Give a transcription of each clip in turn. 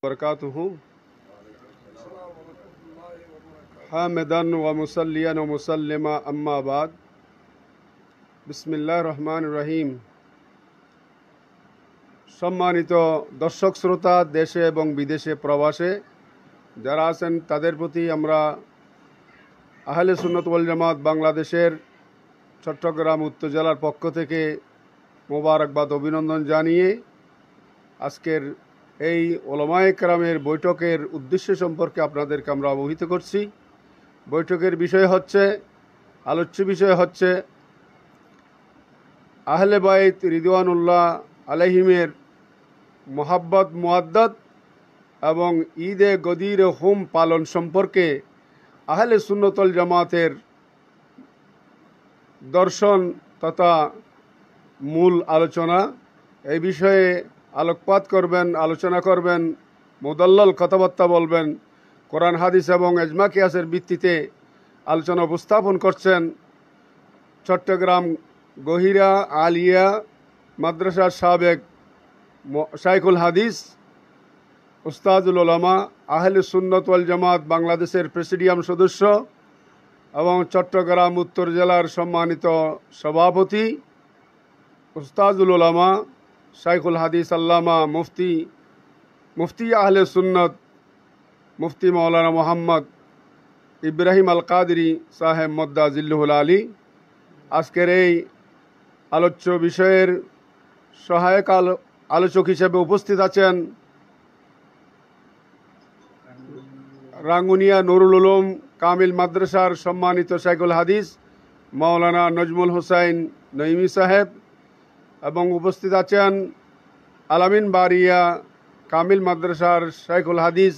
वबरकातुहू हामिदन व मुसल्लियन व मुसल्लिमा अम्मा बाद बिस्मिल्लाहिर रहमानिर रहीम। সম্মানিত দর্শক শ্রোতা, দেশে এবং বিদেশে প্রবাসে যারা আছেন তাদের প্রতি আমরা আহলে সুন্নাত ওয়াল জামাত বাংলাদেশের চট্টগ্রাম উত্তর জেলার পক্ষ থেকে মোবারকবাদ অভিনন্দন জানিয়ে আজকের এই ওলামায়ে কেরামের বৈঠকের উদ্দেশ্য সম্পর্কে আপনাদেরকে আমরা অবহিত করছি। বৈঠকের বিষয় হচ্ছে, আলোচ্য বিষয় হচ্ছে আহলে বাইত রিদওয়ানুল্লাহ আলাইহিমের মোহাব্বত মুআদ্দাত এবং ঈদে গদির হুম পালন সম্পর্কে আহলে সুন্নাত ওয়াল জামাতের দর্শন তথা মূল আলোচনা। এই বিষয়ে আলোকপাত করবেন, আলোচনা করবেন, মুদাল্লাল কথাবার্তা বলবেন, কোরআন হাদিস এবং ইজমা কিয়াসের ভিত্তিতে আলোচনা উপস্থাপন করছেন চট্টগ্রাম গহিরা আলিয়া মাদ্রাসার সাবেক শাইখুল হাদিস উস্তাদুল উলামা আহলে সুন্নাত ওয়াল জামাত বাংলাদেশের প্রেসিডিয়াম সদস্য এবং চট্টগ্রাম উত্তর জেলার সম্মানিত সভাপতি উস্তাদুল উলামা শাইখুল হাদিস আল্লামা মুফতি আহলে সুন্নত মুফতি মৌলানা মোহাম্মদ ইব্রাহিম আল কাদরি সাহেব মোদ্দা জিল্লুহুল আলী আজকের এই আলোচ্য বিষয়ের সহায়ক আলোচক হিসেবে উপস্থিত আছেন রাঙ্গুনিয়া নুরুল উলুম কামিল মাদ্রাসার সম্মানিত শাইখুল হাদিস মৌলানা নজমুল হুসাইন নঈমি সাহেব এবং উপস্থিত আছেন আলামিন বারিয়া কামিল মাদ্রাসার শাইখুল হাদিস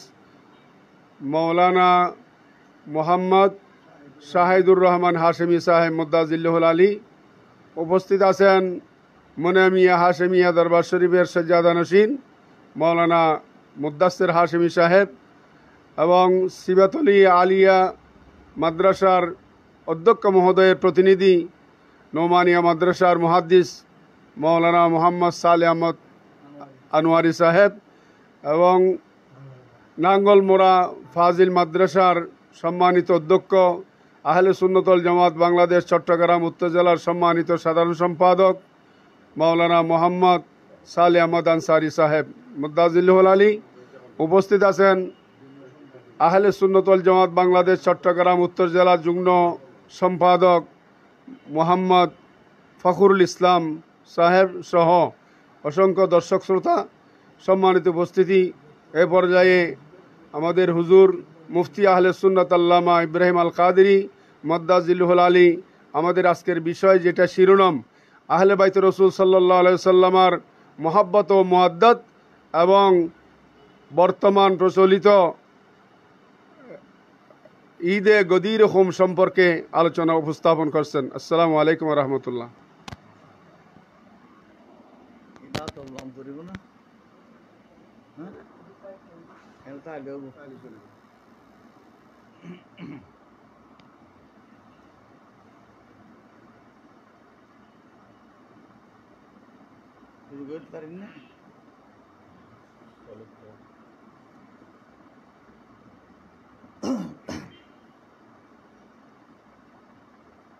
মৌলানা মোহাম্মদ শাহিদুর রহমান হাশেমি সাহেব মোদ্দা জিল্লুহুল আলী। উপস্থিত আছেন মুনামিয়া হাশেমিয়া দরবার শরীফের সজ্জাদা নশীন মৌলানা মুদ্দাসির হাশেমি সাহেব এবং সিবাতলি আলিয়া মাদ্রাসার অধ্যক্ষ মহোদয়ের প্রতিনিধি নোমানিয়া মাদ্রাসার মুহাদ্দিস মৌলানা মোহাম্মদ সালে আহমদ আনোয়ারি সাহেব এবং নাঙ্গলমোড়া ফাজিল মাদ্রাসার সম্মানিত অধ্যক্ষ আহলে সুন্নাত ওয়াল জামাত বাংলাদেশ চট্টগ্রাম উত্তর জেলার সম্মানিত সাধারণ সম্পাদক মৌলানা মোহাম্মদ সালে আহমদ আনসারি সাহেব মোদ্দা জিল্লুহুল আলী। উপস্থিত আছেন আহলে সুন্নাত ওয়াল জামাত বাংলাদেশ চট্টগ্রাম উত্তর জেলার যুগ্ম সম্পাদক মোহাম্মদ ফখরুল ইসলাম সাহেব সহ অসংখ্য দর্শক শ্রোতা। সম্মানিত উপস্থিতি, এ পর্যায়ে আমাদের হুজুর মুফতি আহলে সুন্নাত আল্লামা ইব্রাহিম আল কাদরি মোদ্দা জিল্লুহুল আলী আমাদের আজকের বিষয়, যেটা শিরোনাম আহলে বাইত রসুল সাল্লাল্লাহু আলাইহি সাল্লামার মোহাব্বত ও মুআদ্দাত এবং বর্তমান প্রচলিত ঈদে গদির হুম সম্পর্কে আলোচনা উপস্থাপন করছেন। আসসালামু আলাইকুম ওয়া রাহমাতুল্লাহ।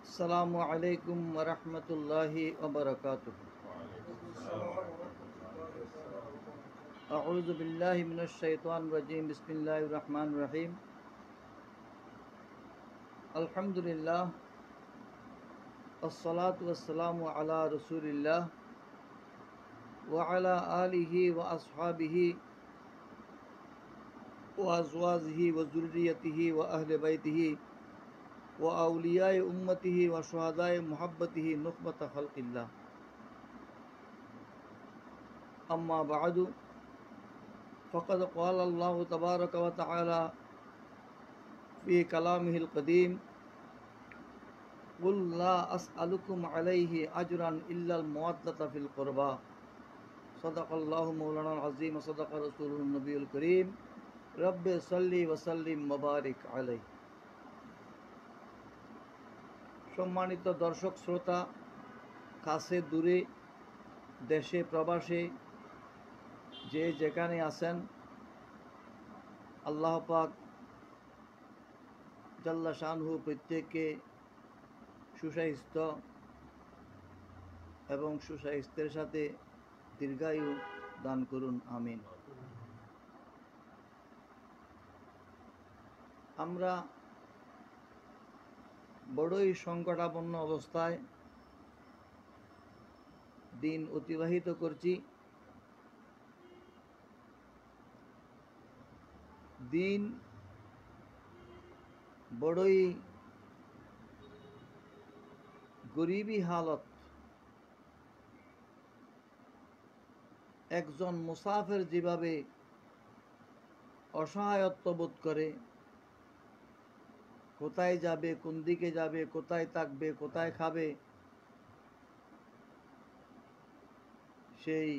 আসসালামু আলাইকুম ওয়া রাহমাতুল্লাহি ওয়া বারাকাতুহু। আউযু বিল্লাহি মিনাশ শাইতানির রাজীম। বিসমিল্লাহির রহমানির রহিম। আলহামদুলিল্লাহ ওয়াসসালাতু ওয়াসসালামু আলা রাসূলিল্লাহ ওয়া আলা আলিহি ওয়া আসহাবিহি ওয়া আজওয়াজিহি ওয়া যুররিয়াতিহি ওয়া আহলি বাইতিহি ওয়া আউলিয়ায়ে উম্মতিহি ওয়া শুহাদায়ে মুহাব্বতিহি নুখবাতা খালকিল্লাহ। আম্মা বা'দু ফাকাদ ক্বালা আল্লাহু তাবারাকা ওয়া তাআলা ফি কালামিহিল কাদীম কুল লা আসআলুকুম আলাইহি আজরান ইল্লাল মুওয়াদ্দাতা ফিল কুরবা। সাদাকাল্লাহু মাওলানাল আযীম ওয়া সাদাকা রাসূলুন নবিয়ুল কারীম। রব্বে সাল্লি ওয়া সাল্লিম ওয়া বারিক আলাইহি। সম্মানিত দর্শক শ্রোতা, কাছে দূরে দেশে প্রবাসে যে যেখানে আছেন আল্লাহ পাক জাল্লা শানহু প্রত্যেককে সুস্বাস্থ্য এবং সুস্বাস্থ্যের সাথে দীর্ঘায়ু দান করুন, আমিন। আমরা বড়ই সংকটাপন্ন অবস্থায় দিন অতিবাহিত করছি। দিন বড়ই গরিবী হালত। একজন মুসাফির যেভাবে অসহায়ত্ব বোধ করে, কোথায় যাবে, কোন দিকে যাবে, কোথায় থাকবে, কোথায় খাবে, সেই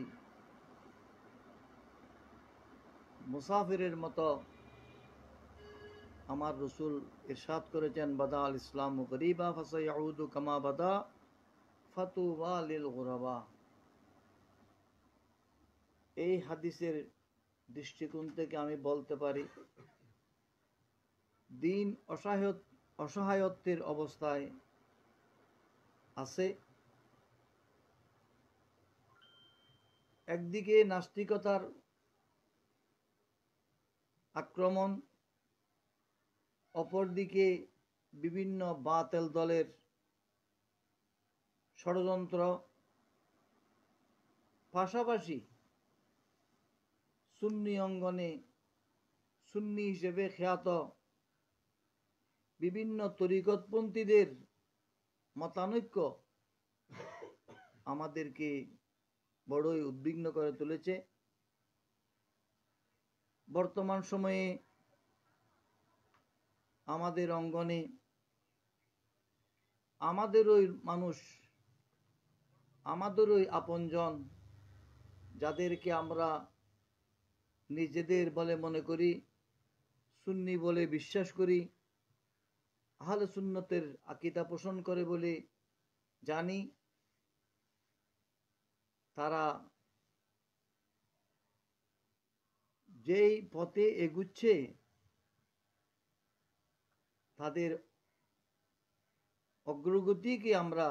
মুসাফিরের মতো আমার রসুল ইরশাদ করেছেন, বাদা আল ইসলাম গরিবা ফাসায়াউদু কামা বাদা ফাতুবা লিল গুরাবা। এই হাদিসের দৃষ্টিকোণ থেকে আমি বলতে পারি, দিন অসহায়ত্বের অবস্থায় আছে। একদিকে নাস্তিকতার আক্রমণ, অপরদিকে বিভিন্ন বাতিল দলের ষড়যন্ত্র, পাশাপাশি সুন্নি অঙ্গনে সুন্নি হিসেবে খ্যাত বিভিন্ন তরিকতপন্থীদের মতানৈক্য আমাদেরকে বড়ই উদ্বিগ্ন করে তুলেছে। বর্তমান সময়ে আমাদের অঙ্গনে আমাদেরই মানুষ, আমাদেরই আপনজন, যাদেরকে আমরা নিজেদের বলে মনে করি, সুন্নি বলে বিশ্বাস করি, আহলে সুন্নতের আকীদা পোষণ করে বলে জানি, তারা যেই পথে এগুচ্ছে তাদের অগ্রগতিকে আমরা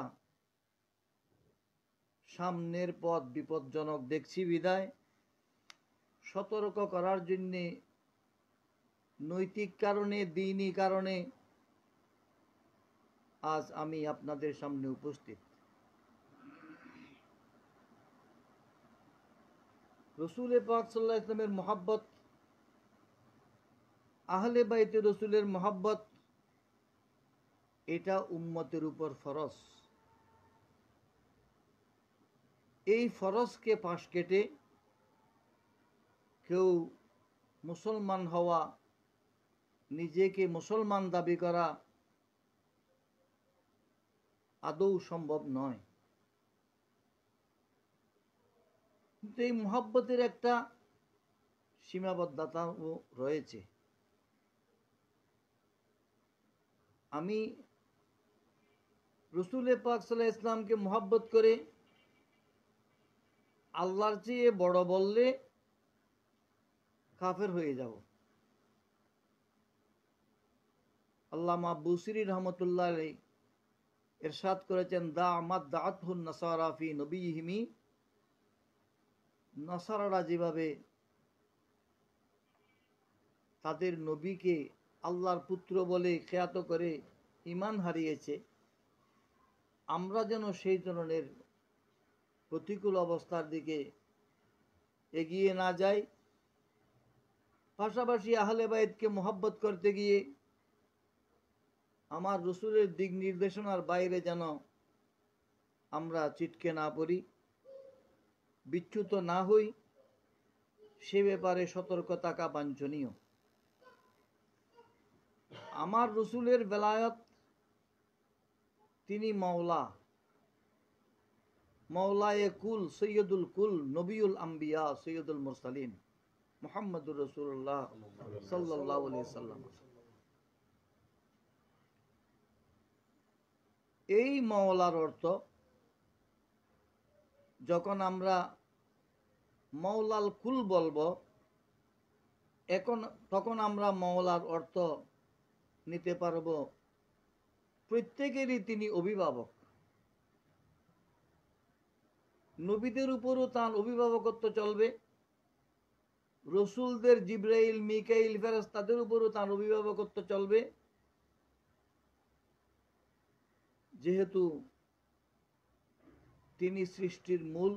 সামনের পথ বিপজ্জনক দেখছি বিদায় সতর্ক করার জন্যে নৈতিক কারণে, দ্বীনি কারণে আজ আমি আপনাদের সামনে উপস্থিত। রসুল পাক সাল্লাল্লাহু আলাইহি ওয়াসাল্লামের মহব্বত, আহলে বাইতে রসুলের মহব্বত, এটা উম্মতের উপর ফরজ। এই ফরজকে পাশ কেটে কেউ মুসলমান হওয়া, নিজেকে মুসলমান দাবি করা আদৌ সম্ভব নয়। কিন্তু এই মুহাব্বতের একটা সীমাবদ্ধতাও রয়েছে। আমি রসুল পাক সাল্লাল্লাহু আলাইহি ওয়াসাল্লামকে মুহাব্বত করে আল্লাহর চেয়ে বড় বললে কাফের হয়ে যাব। আল্লামা বুসিরি রহমতুল্লাহ আলাইহি ইরশাদ করেছেন, দা আমাদ দাআতহুন নাসারা ফি নবিয়িহিমি, নাসারারা যেভাবে তাদের নবীকে আল্লাহর পুত্র বলে খ্যাত করে ঈমান হারিয়েছে, আমরা যেন সেই ধরনের প্রতিকূল অবস্থার দিকে এগিয়ে না যাই। পাশাপাশি আহলে বাইতকে মুহাব্বত করতে গিয়ে আমার রসুলের দিক নির্দেশনার বাইরে যেন আমরা ছিটকে না পড়ি, বিচ্যুত না হই, সে ব্যাপারে সতর্ক থাকা বাঞ্ছনীয়। আমার রসুলের বেলায়ত, তিনি মওলা, মওলায়ে কুল, সৈয়দুল কুল, নবিউল আম্বিয়া, সৈয়দুল মুরসালিন, মুহাম্মদুর রাসূলুল্লাহ সাল্লাল্লাহু আলাইহি সাল্লাম। এই মওলার অর্থ, যখন আমরা মওলাল কুল বলবো, এখন তখন আমরা মওলার অর্থ নিতে পারব প্রত্যেকেরই তিনি অভিভাবক। নবীদের উপরও তার অভিভাবকত্ব চলবে, রসুলদের জিব্রাইল মিকাইল ফেরেশতাদের উপরও তার অভিভাবকত্ব চলবে, যেহেতু তিনি সৃষ্টির মূল।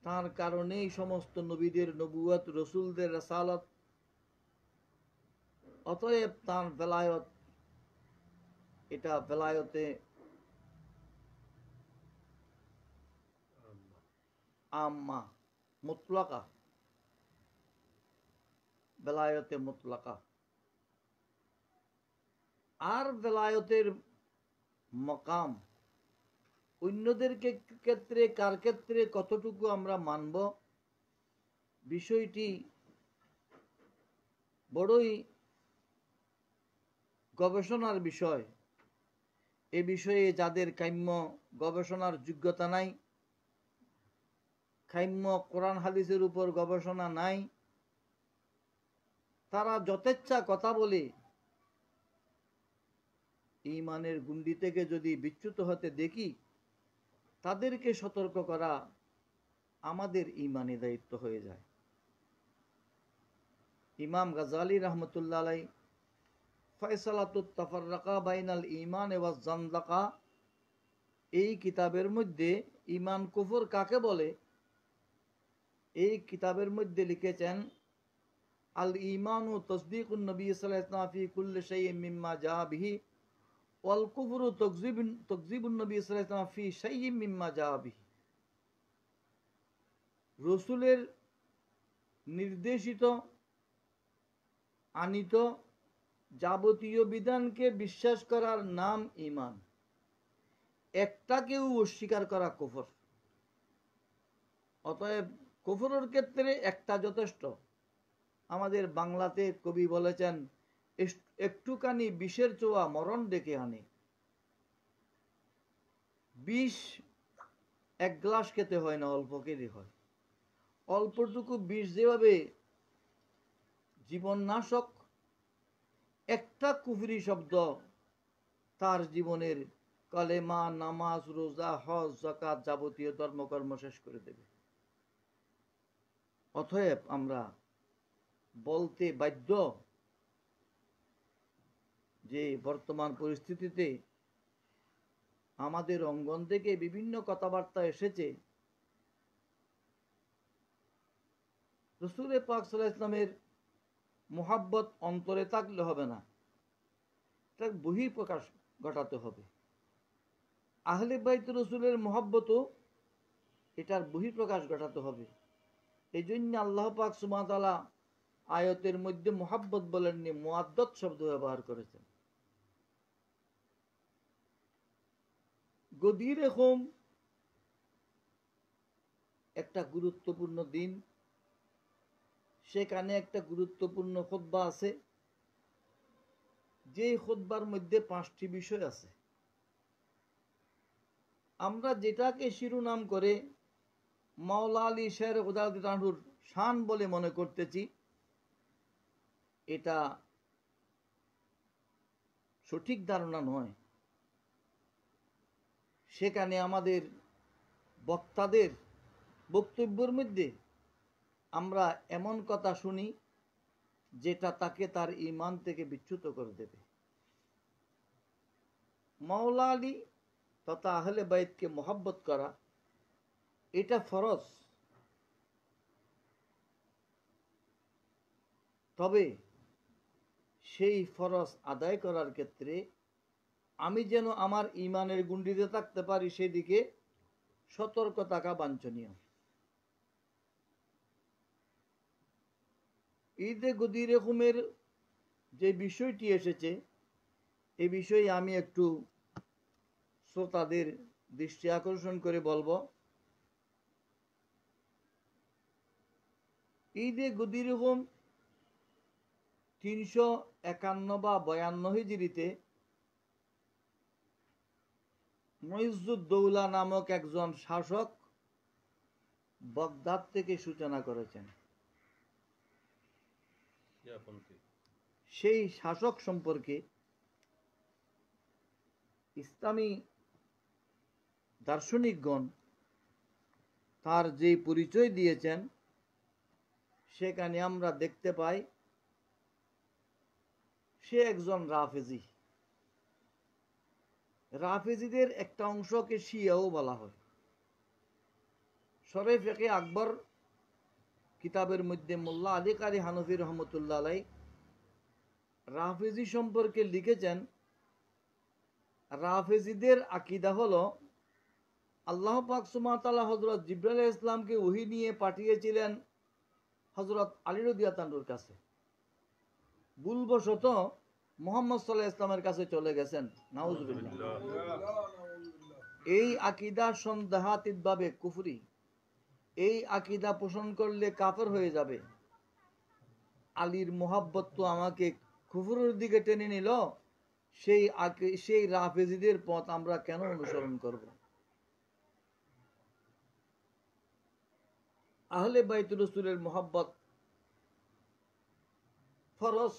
তার কারণেই সমস্ত নবীদের নবুয়ত, রসুলদের রাসালত, অতএব তার বেলায়ত, এটা বেলায়তে আম্মা, মুতলাকা, বেলায়তে মুতলাকা। আর বেলায়তের মকাম অন্যদের ক্ষেত্রে কার ক্ষেত্রে কতটুকু আমরা মানব, বিষয়টি বড়ই গবেষণার বিষয়। এ বিষয়ে যাদের কাম্য গবেষণার যোগ্যতা নাই, কাম্য কোরআন হাদিসের উপর গবেষণা নাই, তারা যথেচ্ছা কথা বলে ঈমানের গুন্ডি থেকে যদি বিচ্যুত হতে দেখি, তাদেরকে সতর্ক করা আমাদের ঈমানি দায়িত্ব হয়ে যায়। ইমাম গাজালি রহমতুল্লাহ আলাই ফয়সালাতুত তাফাররাকা বাইনাল ঈমান ওয়াজ জানদাকা, এই কিতাবের মধ্যে ঈমান কুফর কাকে বলে, এই কিতাবের মধ্যে লিখেছেন, আল ঈমানু তাসদীকুন নবী সাল্লাল্লাহু আলাইহি ওয়াসাল্লাম ফি কুল্লি শাইইন মিম্মা জাআ বিহি ওয়াল কুফরু তাকযিবুন নবী সাল্লাল্লাহু আলাইহি ওয়াসাল্লাম ফি শাইইন মিম্মা জাআ বিহি। রসুলের নির্দেশিত আনিত যাবতীয় বিধানকে বিশ্বাস করার নাম ঈমান, একটাকেও অস্বীকার করা কুফর। অতএব কুফরের ক্ষেত্রে একটা যথেষ্ট। আমাদের বাংলাতে কবি বলেছেন, একটুখানি বিষের চোয়া মরণ ডেকে আনে। বিষ এক গ্লাস খেতে হয় না, অল্প খেতে হয়। অল্পটুকু বিষ যেভাবে জীবননাশক, একটা কুফরি শব্দ তার জীবনের কালেমা, নামাজ, রোজা, হজ, যাকাত যাবতীয় ধর্মকর্ম শেষ করে দেবে। অতএব আমরা বলতে বাধ্য যে বর্তমান পরিস্থিতিতে আমাদের অঙ্গন থেকে বিভিন্ন কথাবার্তা এসেছে, রাসূল পাক সাল্লাল্লাহু আলাইহি ওয়াসাল্লামের মুহাব্বত অন্তরে থাকলে হবে না, তার বহিঃপ্রকাশ ঘটাতে হবে। আহলে বাইত রাসূলের মুহাব্বতও এটার বহিঃপ্রকাশ ঘটাতে হবে। এই জন্য আল্লাহ পাক সুবহানাহু ওয়া তাআলা আয়াতের মধ্যে মুহাব্বত বলেননি, মুআদ্দাত শব্দ ব্যবহার করেছেন। গদির খুম একটা গুরুত্বপূর্ণ দিন, সেখানে একটা গুরুত্বপূর্ণ খুতবা আছে, যে খুতবার মধ্যে 5টি বিষয় আছে। আমরা যেটাকে শিরোনাম করে মাওলা আলী শের খুদার শান বলে মনে করতেছি, এটা সঠিক ধারণা নয়। সেখানে আমাদের বক্তাদের বক্তব্যের মধ্যে আমরা এমন কথা শুনি যেটা তাকে তার ঈমান থেকে বিচ্যুত করে দেবে। মাওলা আলী তথা আহলে বাইতকে মহব্বত করা এটা ফরজ। তবে সেই ফরজ আদায় করার ক্ষেত্রে আমি যেন আমার ঈমানের গুন্ডিতে থাকতে পারি, সেদিকে সতর্ক থাকা বাঞ্ছনীয়। ঈদে গদির খুমের যে বিষয়টি এসেছে, এই বিষয়ে আমি একটু শ্রোতাদের দৃষ্টি আকর্ষণ করে বলবো। ঈদে গদির খুম 351 বা 52 হিজরিতে মুইজ্জুদ্দৌলা নামক একজন শাসক বাগদাদ থেকে সূচনা করেছেন। সেই শাসক সম্পর্কে ইসলামী দার্শনিকগণ তার যে পরিচয় দিয়েছেন সেখানে আমরা দেখতে পাই সে একজন রাফেজি। রাফেজিদের একটা অংশকে শিয়াও বলা হয়। শরে ফিকহে আকবর কিতাবের মধ্যে মোল্লা আলী কারি হানফি রহমতুল্লাহ আলাই রাফেজি সম্পর্কে লিখেছেন, রাফেজিদের আকীদা হলো আল্লাহ পাক সুবহানাহু ওয়া তাআলা হযরত জিবরাইল আলাইহিস সালামকে ওহী নিয়ে পাঠিয়েছিলেন হযরত আলী রাদিয়াল্লাহু তাআলার কাছে। ভুলবশত মুহাম্মদ সাল্লাল্লাহু আলাইহি ওয়াসাল্লামের কাছে চলে গেছেন, নাউজুবিল্লাহ। এই আকীদা সন্দেহাতীতভাবে কুফরি। এই আকীদা পোষণ করলে কাফের হয়ে যাবে। আলীর মোহাব্বত তো আমাকে কুফরের দিকে টেনে নিল, সেই রাফেজিদের পথ আমরা কেন অনুসরণ করব? আহলে বাইত রাসূলের মোহাব্বত ফরজ,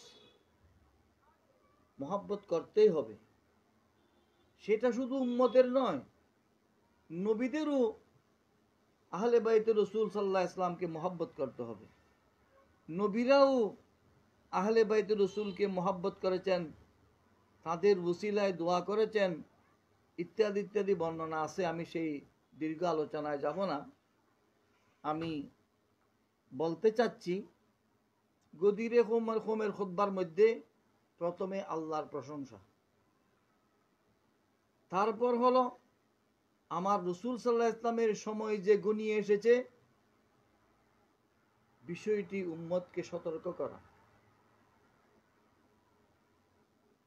মোহাব্বত করতেই হবে। সেটা শুধু উম্মতের নয়, নবীদেরও আহলে বাইত রাসূল সাল্লাল্লাহু আলাইহি ওয়াসাল্লামকে মোহাব্বত করতে হবে। নবীরাও আহলে বাইত রাসূলকে মোহাব্বত করেছেন, তাদের ওসিলায় দোয়া করেছেন, ইত্যাদি ইত্যাদি বর্ণনা আছে। আমি সেই দীর্ঘ আলোচনায় যাব না। আমি বলতে চাচ্ছি, গদিরে হোমের খুতবার মধ্যে প্রথমে আল্লাহর প্রশংসা, তারপর হলো আমার রাসূল সাল্লাল্লাহু আলাইহি ওয়াসাল্লামের সময় যে ঘনিয়ে এসেছে বিষয়টি উম্মতকে সতর্ক করা।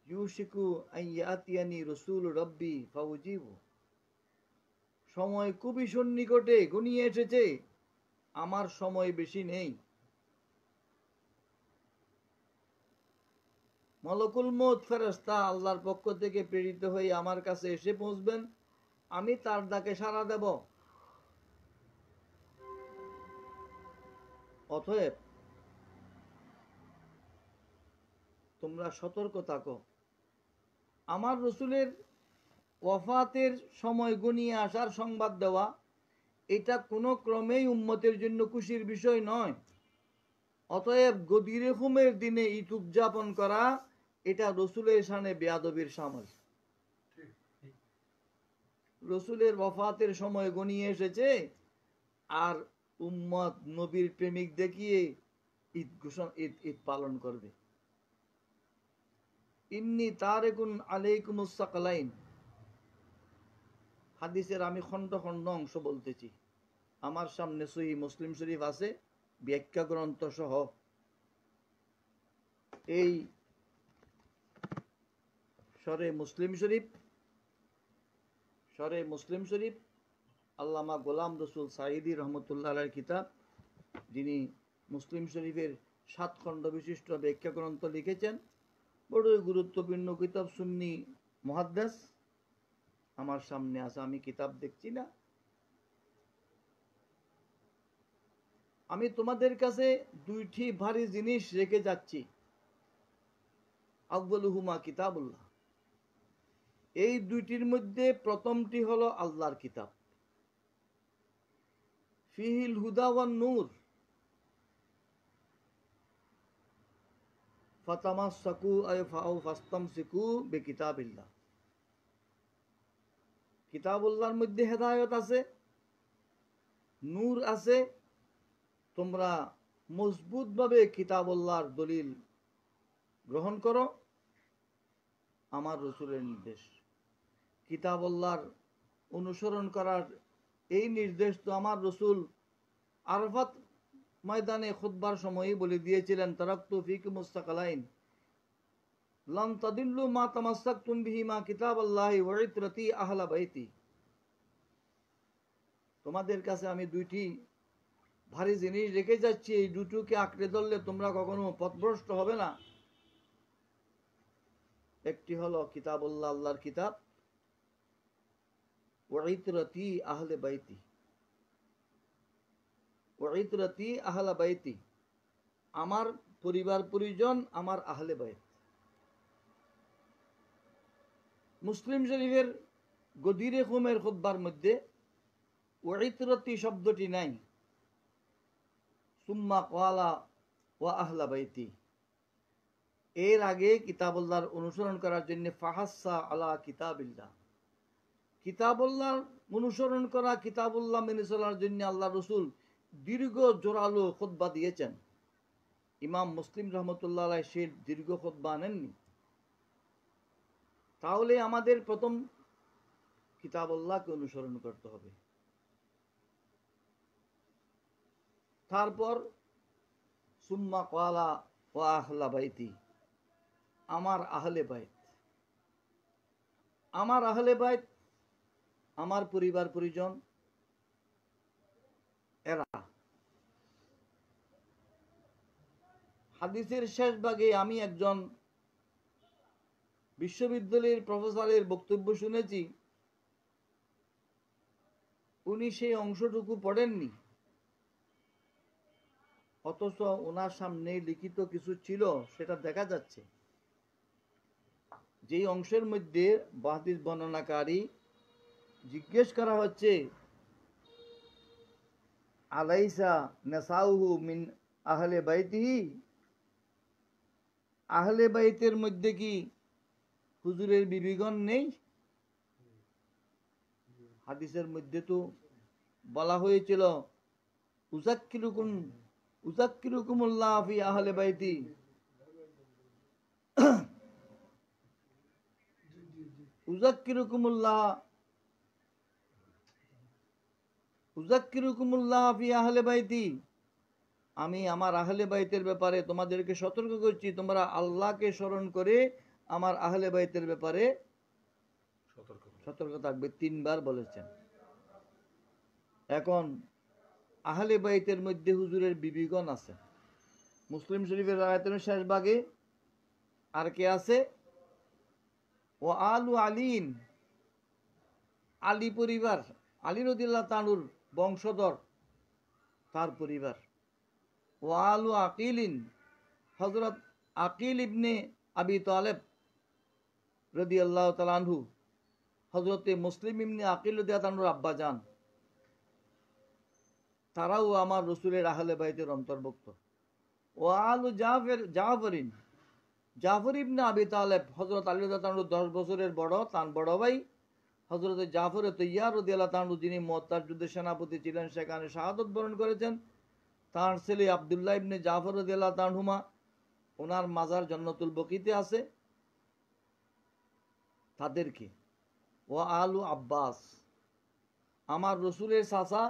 ইউশিকু আন ইয়াতিয়ানি রাসূল রাব্বি ফাউজিবু, সময় খুবই সন্নিকটে ঘনিয়ে এসেছে, আমার সময় বেশি নেই। মালাকুল মউত ফেরেশতা আল্লাহর পক্ষ থেকে প্রেরিত হয়ে আমার কাছে এসে পৌঁছবেন, আমি তার ডাকে সাড়া দেব। অতএব তোমরা সতর্ক থাকো। আমার রসুলের ওয়াফাতের সময় ঘনিয়ে আসার সংবাদ দেওয়া এটা কোনো ক্রমেই উম্মতের জন্য খুশির বিষয় নয়। অতএব গদিরে হুমের দিনে ঈদ উদযাপন করা এটা রসুলের শানে বেয়াদবির শামিল। রসুলের ওয়াফাতের সময় ঘনিয়ে এসেছে আর উম্মত নবীর প্রেমিক দেখিয়ে ঈদ পালন করবে। ইন্নী তারিকুন আলাইকুমুস সাকলাইন, হাদিসের আমি খণ্ড খণ্ড অংশ বলতেছি। আমার সামনে সহিহ মুসলিম শরীফ আছে ব্যাখ্যা গ্রন্থ সহ। এই শরে মুসলিম শরীফ আল্লামা গোলাম রসুল সাঈদী রহমতুল্লাহ আলাইহির কিতাব, যিনি মুসলিম শরীফের 7 খণ্ড বিশিষ্ট ব্যাখ্যা গ্রন্থ লিখেছেন। বড়ই গুরুত্বপূর্ণ কিতাব, সুন্নি মুহাদ্দিস। আমার সামনে আছে, আমি কিতাব দেখছি না। আমি তোমাদের কাছে দুইটি ভারী জিনিস রেখে যাচ্ছি। আউয়ালুহুমা কিতাবুল্লাহ, এই দুইটির মধ্যে প্রথমটি হলো আল্লাহর কিতাব। ফিহিল হুদা ওয়ান নূর, ফাতামাসসাকু আও ফাস্তামসিকু বিকিতাবিল্লাহ। কিতাবুল্লাহর মধ্যে হেদায়েত আছে, নূর আছে। তোমরা মজবুতভাবে কিতাবুল্লাহর দলিল গ্রহণ করো। আমার রসুলের নির্দেশ, কিতাবুল্লাহর অনুসরণ করার এই নির্দেশ তো আমার রসুল আরাফাত ময়দানে খুতবার সময়ই বলে দিয়েছিলেন, তারাকতু ফীকুমুস সাকলাইন লান তাদিল্লু মা তামাসসাকতুম বিহিমা কিতাবাল্লাহি ওয়া ইতরাতি আহলা বাইতি। তোমাদের কাছে আমি দুইটি ভারী জিনিস রেখে যাচ্ছি, এই দুটোকে আঁকড়ে ধরলে তোমরা কখনো পথভ্রষ্ট হবে না। একটি হলো কিতাবুল্লাহ, আল্লাহর কিতাব, ওয়া ইতরাতি আহলে বাইতি, ওয়া ইতরাতি আহলা বাইতি, আমার পরিবার পরিজন, আমার আহলে বাইত। মুসলিম শরীফের গদিরে খুমের খুতবার মধ্যে ওয়াইতরতি শব্দটি নাই, সুম্মা ক্বালা ওয়া আহলা বাইতি। এর আগে কিতাবুল্লাহর অনুসরণ করার জন্য ফাহাসা আলা কিতাবিল্লাহ, কিতাবুল্লাহর অনুসরণ করা, কিতাবুল্লাহ মেনে চলার জন্য আল্লাহ রসুল দীর্ঘ জোরালো খুতবা দিয়েছেন। ইমাম মুসলিম রহমতুল্লাহ আলাইহি সেই দীর্ঘ খুতবা আনেননি। তাহলে আমাদের প্রথম কিতাবুল্লাহকে অনুসরণ করতে হবে। তারপর সুম্মা ক্বালা ওয়া আহলা বাইতি, আমার আহলে বাইত। আমার আহলে বাইত, আমার পরিবার পরিজন, এরা। হাদিসের শেষ ভাগে আমি একজন বিশ্ববিদ্যালয়ের প্রফেসরের বক্তব্য শুনেছি, উনি সেই অংশটুকু পড়েননি, অথচ ওনার সামনে লিখিত কিছু ছিল, সেটা দেখা যাচ্ছে। যেই অংশের মধ্যে হাদিস বর্ণনাকারী জিজ্ঞেস করা হচ্ছে, আলাইসা নেসাউহু মিন আহলে বাইতিহি, আহলে বাইতের মধ্যে কি হুজুরের বিবিগণ নেই? হাদিসের মধ্যে তো বলা হয়েছিল, উযাক্কিরুকুমুল্লাহ ফি আহলে বাইতি, উযাক্কিরুকুমুল্লাহ ফি আহলে বাইতি, আমি আমার আহলে বাইতের ব্যাপারে তোমাদেরকে সতর্ক করছি, তোমরা আল্লাহকে স্মরণ করে আমার আহলে বাইতের ব্যাপারে সতর্ক থাকবে। 3 বার বলেছেন। এখন আহলে বাইতের মধ্যে হুজুরের বিবিগণ আছে। মুসলিম শরীফের আয়াতের শেষ ভাগে আর কে আছে? ও আলু আলীন, আলী পরিবার, আলী রাদিয়াল্লাহু তাআলার বংশধর, তার পরিবার। ও আলু আকিলিন, হযরত আকিল ইবনে আবি তালেব রাদিয়াল্লাহু তাআলা আনহু, হযরতে মুসলিম ইবনে আকিল রাদিয়াল্লাহু তাআলার আব্বা জান, তারাও আমার রসুলের আহলে বাইতের অন্তর্ভুক্ত। ও আলু জাফরিন, জাফর ইবনে আবি তালেব, হযরত আলী রাদিয়াল্লাহু তাআলা 10 বছরের বড়, তার বড় ভাই হযরত জাফর তৈয়ার রাদিয়াল্লাহু তাআলা, যিনি মুআত্তার যুদ্ধের সেনাপতি ছিলেন, সেখানে শাহাদত বরণ করেছেন। তার ছেলে আব্দুল্লাহ ইবনে জাফর রাদিয়াল্লাহু তাআলা, ওনার মাজার জান্নাতুল বকিতে আছে। তাদেরকে ও আলু আব্বাস, আমার রসুলের চাচা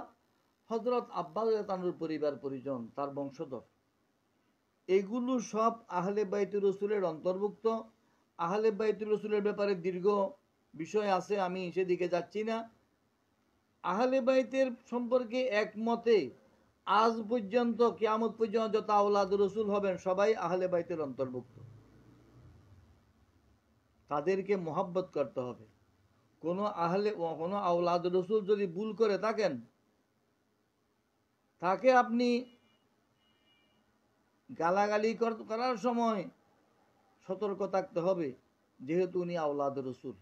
হযরত আব্বাস রাদিয়াল্লাহু পরিবার পরিজন, তার বংশধর, এগুলো সব আহলে বাইতুর রসুলের অন্তর্ভুক্ত। আহলে বাইতুর রসুলের ব্যাপারে দীর্ঘ বিষয় আছে, আমি সেদিকে যাচ্ছি না। আহলে বাইতের সম্পর্কে একমতে আজ পর্যন্ত কিয়ামত পর্যন্ত যত আওলাদ রসুল হবেন সবাই আহলে বাইতের অন্তর্ভুক্ত। তাদেরকে মহব্বত করতে হবে। কোনো আওলাদ রসুল যদি ভুল করে থাকেন, তাকে আপনি গালাগালি করার সময় সতর্ক থাকতে হবে, যেহেতু উনি আওলাদ রসুল।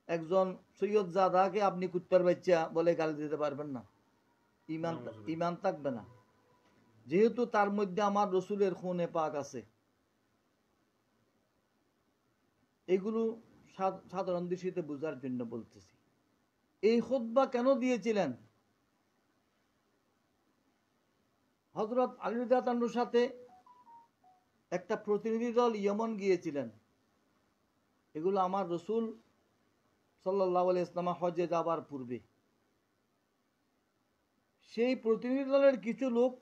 একজন সৈয়দ জাদাকে আপনি কুত্তার বাচ্চা বলে গালি দিতে পারবেন না, ইমান থাকবে না, যেহেতু তার মধ্যে আমার রসুলের খুনে পাক আছে। এগুলো সাধারণ দৃষ্টিতে বোঝার জন্য বলতেছি। এই খুতবা কেন দিয়েছিলেন? হযরত আলী রাদিয়াল্লাহু তাআলার সাথে একটা প্রতিনিধি দল ইয়েমন গিয়েছিলেন। এগুলো আমার রসুল সাল্লাল্লাহু আলাইহি ওয়াসাল্লাম হজে যাবার পূর্বে। সেই প্রতিনিধি দলের কিছু লোক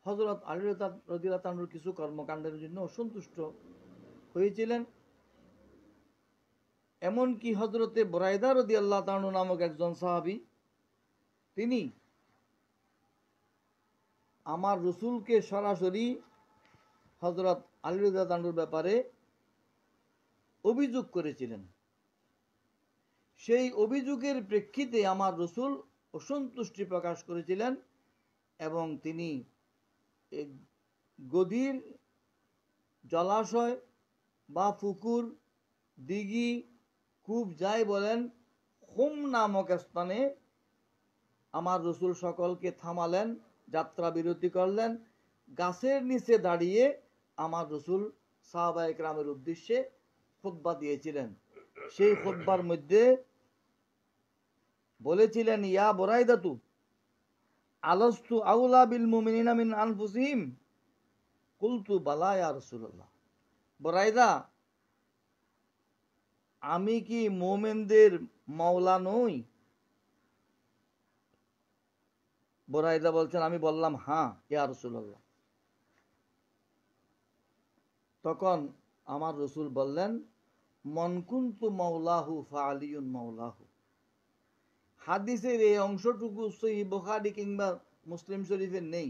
হযরত আলী রাদিয়াল্লাহু তাআলার কিছু কর্মকাণ্ডের জন্য অসন্তুষ্ট হয়েছিলেন। এমনকি হযরতে বুরাইদা রাদিয়াল্লাহু তাআলা নামক একজন সাহাবী, তিনি আমার রসুলকে সরাসরি হযরত আলী রাদিয়াল্লাহু তাআলার ব্যাপারে অভিযোগ করেছিলেন। সেই অভিযোগের প্রেক্ষিতে আমার রসুল অসন্তুষ্টি প্রকাশ করেছিলেন এবং তিনি এই গদির জলাশয় বা পুকুর, দিঘি, কূপ যাই বলেন, হুম নামক স্থানে আমার রসুল সকলকে থামালেন, যাত্রা বিরতি করলেন, গাছের নিচে দাঁড়িয়ে আমার রসুল সাহাবায়ে কেরামের উদ্দেশ্যে খুতবা দিয়েছিলেন। সেই খুতবার মধ্যে বলেছিলেন, ইয়া বুরাইদাতু আলাস্তু আউলা বিল মুমিনিনা মিন আনফুসিহিম, কুলতু বালা ইয়া রাসূলুল্লাহ। বুরাইদা, আমি কি মুমিনদের মাওলা নই? বুরাইদা বলছেন, আমি বললাম হ্যাঁ ইয়া রাসূলুল্লাহ। তখন আমার রসুল বললেন, মান কুনতু মাওলাহু ফাআলিয়ুন মাওলাহু। হাদিসের এই অংশটুকু সহিহ বুখারী কিংবা মুসলিম শরীফে নেই।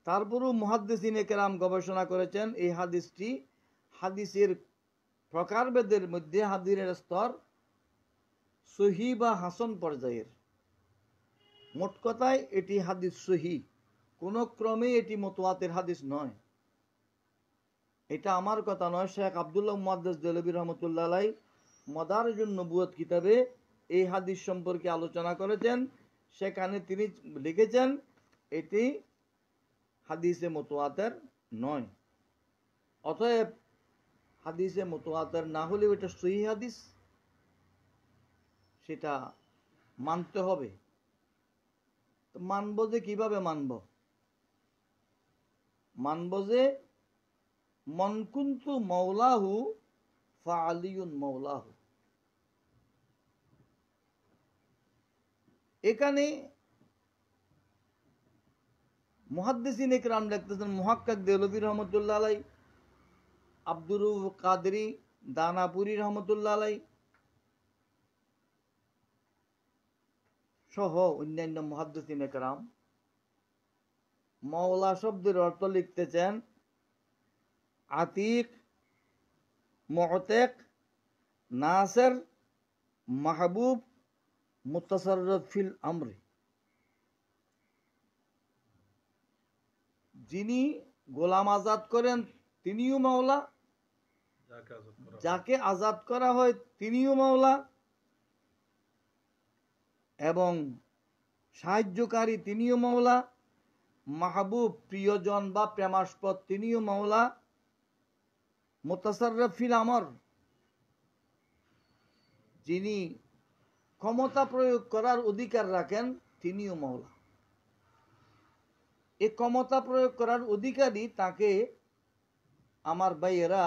তারপরও মুহাদ্দিসিনে কেরাম গবেষণা করেছেন এই হাদিসটি হাদিসের প্রকারভেদের মধ্যে হাদিসের স্তর সহিহ বা হাসান পর্যায়ের। মোট কথায় এটি হাদিস সহিহ, কোনো ক্রমে এটি মুতওয়াতির হাদিস নয়। এটা আমার কথা নয়, শেখ আব্দুল্লাহ মুহাদ্দিস দেহলভী রহমতুল্লাহ আলাইহি মাদারিজুন নবুওয়াত কিতাবে এই হাদিস সম্পর্কে আলোচনা করেছেন। সেখানে তিনি লিখেছেন এটি হাদিসে মুতওয়াতির নয়। অতএব হাদিসে মুতওয়াতির না হলেও এটা সহিহ হাদিস, সেটা মানতে হবে। তো মানব যে কিভাবে মানব? মানব যে মান কুনতু মাওলাহু ফাআলিয়ুন মাওলাহু। এখানে মুহাদ্দিসিনে কেরাম লিখতেছেন, মুহাক্কিক দেহলভী রহমতুল্লাহ আলাইহি, আব্দুর রউফ কাদরি দানাপুরি রহমতুল্লাহ আলাইহি সহ অন্যান্য মুহাদ্দিসিনে কেরাম মাওলা শব্দের অর্থ লিখতেছেন আতিক, মুഅতিক, নাসির, মাহবুব, মুতাসাররিফ ফিল আমরি। যিনি গোলাম আজাদ করেন তিনিও মাওলা, যাকে আজাদ করা হয় তিনিও মাওলা, এবং সাহায্যকারী তিনিও মাওলা, মাহবুব প্রিয়জন বা প্রেমাস্পদ তিনিও মাওলা, মুতাসাররিফ ফিল আমর যিনি ক্ষমতা প্রয়োগ করার অধিকার রাখেন তিনিও মাওলা। এই ক্ষমতা প্রয়োগ করার অধিকারী তাকে আমার ভাইয়েরা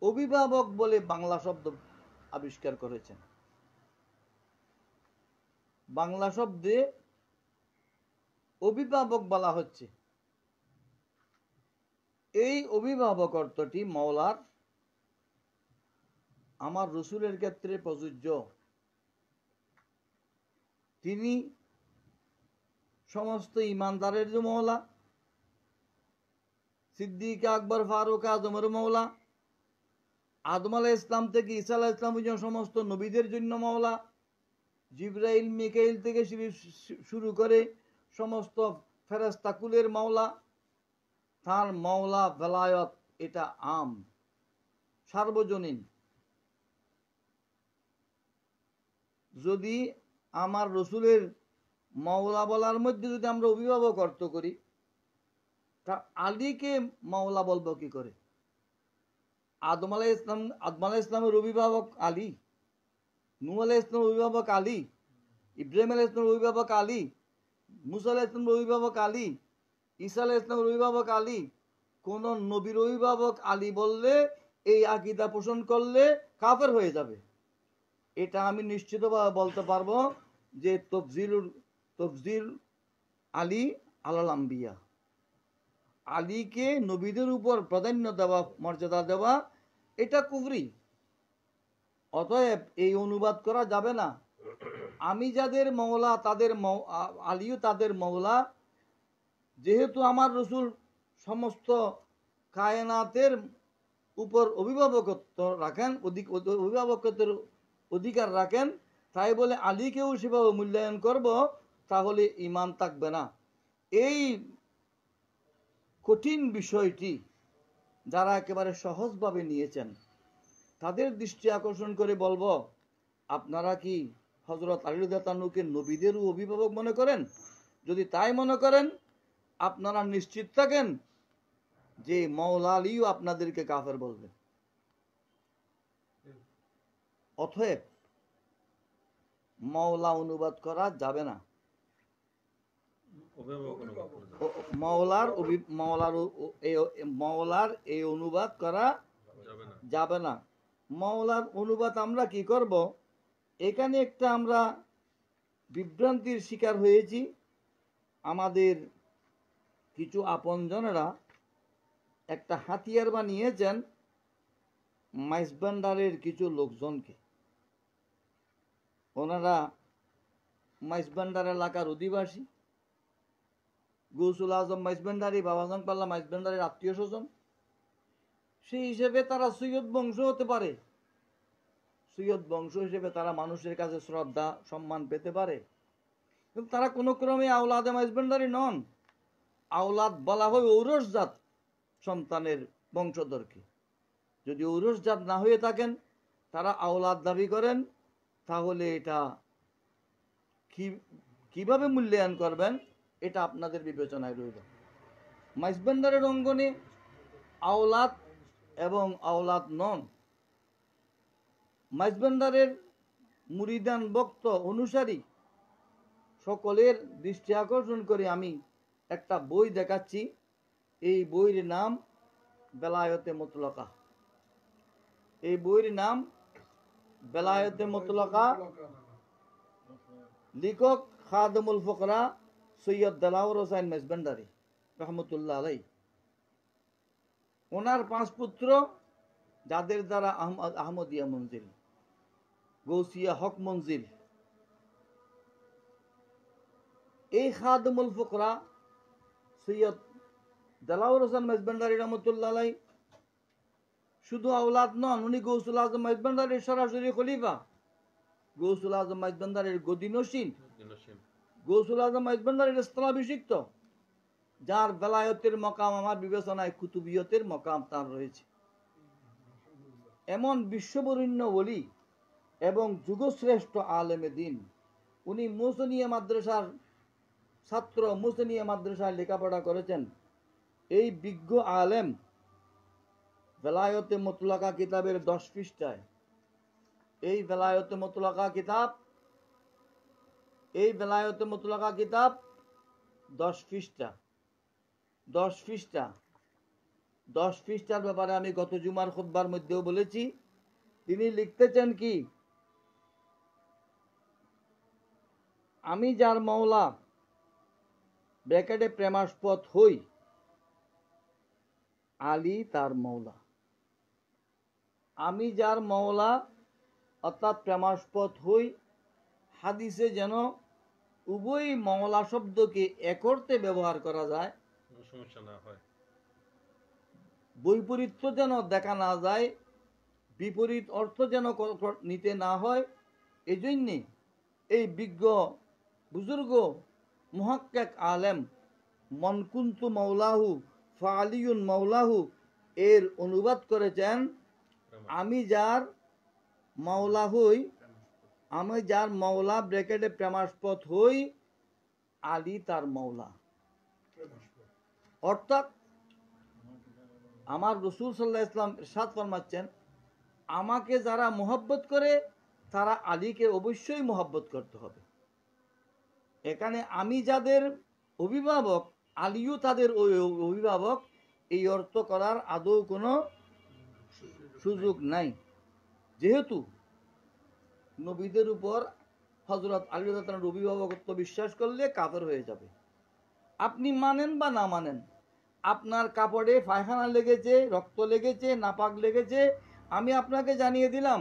অভিভাবক বলে বাংলা শব্দ আবিষ্কার করেছেন। বাংলা শব্দে অভিভাবক বলা হচ্ছে। এই অভিভাবক অর্থটি মাওলার আমার রসুলের ক্ষেত্রে প্রযোজ্য। তিনি সমস্ত ইমানদারের মাওলা, সিদ্দিক আকবর ফারুক আজমের মাওলা, আদম আলাইহিস ইসলাম থেকে ঈসা আলাইহিস ইসলাম পর্যন্ত সমস্ত নবীদের জন্য মাওলা, জিবরাইল মিকাইল থেকে শুরু করে সমস্ত ফেরেশতা কুলের মাওলা। তার মাওলা বেলায়ত এটা আম, সার্বজনীন। যদি আমার রসুলের মাওলা বলার মধ্যে যদি আমরা অভিভাবক অর্থ করি, তা আলীকে মাওলা বলবো কি করে? আদম আলাইহিস ইসলামের অভিভাবক আলী, নূহ আলাইহিস ইসলামের অভিভাবক আলী, ইব্রাহিম আলাইহিস ইসলামের অভিভাবক আলী, মুসা আলাইহিস ইসলামের অভিভাবক আলী, ঈসা আলাইহিস ইসলামের অভিভাবক আলী। কোন নবীর অভিভাবক আলী বললে, এই আকীদা পোষণ করলে কাফের হয়ে যাবে। এটা আমি নিশ্চিতভাবে বলতে পারবো যে তফজিল আলী আলাল আম্বিয়া, আলীকে নবীদের উপর প্রাধান্য দেওয়া, মর্যাদা দেওয়া, এটা কুফরি। অতএব এই অনুবাদ করা যাবে না। আমি যাদের মওলা তাদের আলীও তাদের মওলা। যেহেতু আমার রসুল সমস্ত কায়নাতের উপর অভিভাবকত্ব রাখেন, অভিভাবকত্বের অধিকার রাখেন, তাই বলে আলীকেও সেভাবে মূল্যায়ন করব, তাহলে ঈমান থাকবে না। এই কঠিন বিষয়টি যারা একেবারে সহজভাবে নিয়েছেন তাদের দৃষ্টি আকর্ষণ করে বলবো, আপনারা কি হযরত আলী রাদিয়াল্লাহু তাআলাকে নবীদেরও অভিভাবক মনে করেন? যদি তাই মনে করেন, আপনারা নিশ্চিত থাকেন যে মাওলা আলীও আপনাদেরকে কাফের বলবেন। অতএব মাওলা অনুবাদ করা যাবে না। মাওলার এই অনুবাদ করা যাবে না। মাওলার অনুবাদ আমরা কি করব? এখানে একটা আমরা বিভ্রান্তির শিকার হয়েছি। আমাদের কিছু আপনজনেরা একটা হাতিয়ার বানিয়েছেন মাইজভান্ডারের কিছু লোকজনকে। ওনারা মাইজভান্ডার এলাকার অধিবাসী, গৌসুল আজম মাইজভান্ডারি, বাবাজান পাল্লা মাইজভান্ডারের আত্মীয় স্বজন। সেই হিসেবে তারা সৈয়দ বংশ হতে পারে। সৈয়দ বংশ হিসেবে তারা মানুষের কাছে শ্রদ্ধা সম্মান পেতে পারে, কিন্তু তারা কোনো ক্রমে আওলাদে মাইজভান্ডারি নন। আওলাদ বলা হয় ঔরসজাত সন্তানের বংশধরকে। যদি ঔরসজাত না হয়ে থাকেন, তারা আওলাদ দাবি করেন, তাহলে এটা কিভাবে মূল্যায়ন করবেন এটা আপনাদের বিবেচনায় রইল। মাইজভান্ডারের অঙ্গনে আওলাদ এবং আওলাদ নন, মাইজভান্ডারের মুরিদান ভক্ত অনুসারী সকলের দৃষ্টি আকর্ষণ করে আমি একটা বই দেখাচ্ছি। এই বইয়ের নাম বেলায়েতে মুতলাকা। এই বইয়ের নাম বেলায়েতে মুতলাকা। লেখক খাদেমুল ফুকরা সৈয়দ দেলাওয়ার হোসেন মাইজভান্ডারি রহমতুল্লাহ আলাই। ওনার 5 পুত্র, যাদের দ্বারা আহমদিয়া মঞ্জিল, গৌসিয়া হক মঞ্জিল। এই খাদেমুল ফুকরা সৈয়দ দেলাওয়ার হোসেন মাইজভান্ডারি রহমতুল্লাহ আলাই শুধু আওলাদ নন, উনি গৌসুল আজম মাইজভান্ডারির সরাসরি খলিফা, গৌসুল আজম মাইজভান্ডারির গদিনসীন, গৌসুল আজম মাইজভান্ডারির স্থলাভিষিক্ত, যার বেলায়েতের মকাম আমার বিবেচনায় কুতুবিয়তের মকাম তার রয়েছে। এমন বিশ্ববরেণ্য ওলি এবং যুগশ্রেষ্ঠ আলেমে দিন। উনি মুহসিনিয়া মাদ্রাসার ছাত্র, মুহসিনিয়া মাদ্রাসায় লেখাপড়া করেছেন। এই বিজ্ঞ আলেম বেলায়েতে মুতলাকা কিতাবের 10 পৃষ্ঠায়, এই বেলায়েতে মুতলাকা কিতাব 10 পৃষ্ঠা, 10 পৃষ্ঠার ব্যাপারে আমি গত জুমার খুতবার মধ্যেও বলেছি। তিনি লিখতেছেন কি, আমি যার মাওলা ব্র্যাকেটে প্রেমাস্পদ হই, আলী তার মাওলা। আমি যার মাওলা অর্থাৎ প্রেমাস্পদ হই, হাদিসে যেন উভয় মাওলা শব্দকে এক অর্থে ব্যবহার করা যায়, সমস্যা না হয়, বৈপরীত্য যেন দেখা না যায়, বিপরীত অর্থ যেন নিতে না হয়। এই জন্যে এই বিজ্ঞ বুজুর্গ মুহাক্কিক আলেম মনকুন্তু মাওলাহু ফালিউন মাওলাহু এর অনুবাদ করেছেন, আমি যার মাওলা হই, আমি যার মাওলা ব্র্যাকেটে প্রেমাস্পদ হই, আলী তার মাওলা। অর্থাৎ আমার রাসূল সাল্লাল্লাহু আলাইহি ওয়াসাল্লাম ইরশাদ ফরমাচ্ছেন, আমাকে যারা মোহাব্বত করে তারা আলীকে অবশ্যই মোহাব্বত করতে হবে। এখানে আমি যাদের অভিভাবক, আলীও তাদের অভিভাবক, এই অর্থ করার আদৌ কোনো সুযোগ নাই। যেহেতু নবীদের উপর হযরত আলী রাদিয়াল্লাহু তাআলার অভিভাবকত্ব বিশ্বাস করলে কাফের হয়ে যাবে। আপনি মানেন বা না মানেন, আপনার কাপড়ে পায়খানা লেগেছে, রক্ত লেগেছে, নাপাক লেগেছে, আমি আপনাকে জানিয়ে দিলাম।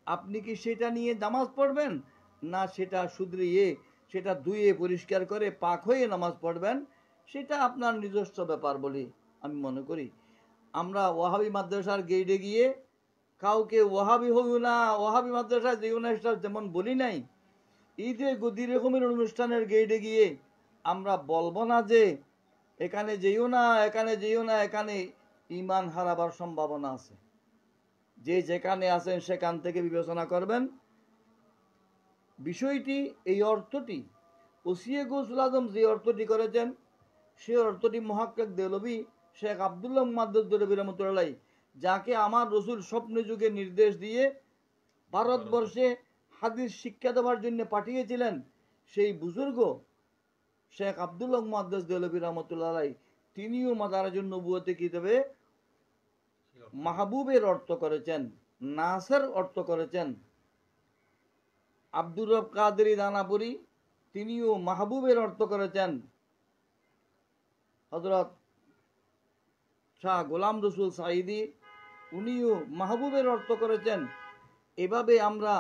আপনি কি সেটা নিয়ে নামাজ পড়বেন, না সেটা শুধরিয়ে, সেটা ধুয়ে পরিষ্কার করে পাক হয়ে নামাজ পড়বেন, সেটা আপনার নিজস্ব ব্যাপার বলে আমি মনে করি। আমরা ওয়াহাবি মাদ্রাসার গেইটে গিয়ে কাউকে ওয়াহাবি হইও না, ওয়াহাবি মাদ্রাসায় যেও না, যেমন বলি নাই, ঈদে গদি রকমের অনুষ্ঠানের গেইটে গিয়ে আমরা বলবো না যে এখানে যেও না, এখানে যেও না, এখানে ঈমান হারাবার সম্ভাবনা আছে। যে যেখানে আছেন সেখান থেকে বিবেচনা করবেন। বিষয়টি, এই অর্থটি ওসিয়ে গৌসুল আজম যে অর্থটি করেছেন, সে অর্থটি মহাক্কেক দেলবি শেখ আব্দুল্লাহ মুহাদ্দিস দেলবি রহমতুল্লাহ, যাকে আমার রসুল স্বপ্ন যুগে নির্দেশ দিয়ে ভারতবর্ষে হাদিস শিক্ষা দেওয়ার জন্য পাঠিয়েছিলেন, সেই বুজুর্গ শেখ আব্দুল্লাহ মুহাদ্দিস দেলবি রহমতুল্লাহ তিনিও মাদারাজুন নবুয়তে কিতাবে মাহবুবের অর্থ করেছেন, নাসের অর্থ করেছেন। আব্দুর রব কাদেরী দানাপুরি তিনিও মাহবুবের অর্থ করেছেন। হযরত শাহ গোলাম রসুল সাঈদী উনিও মাহবুবের অর্থ করেছেন। এভাবে আমরা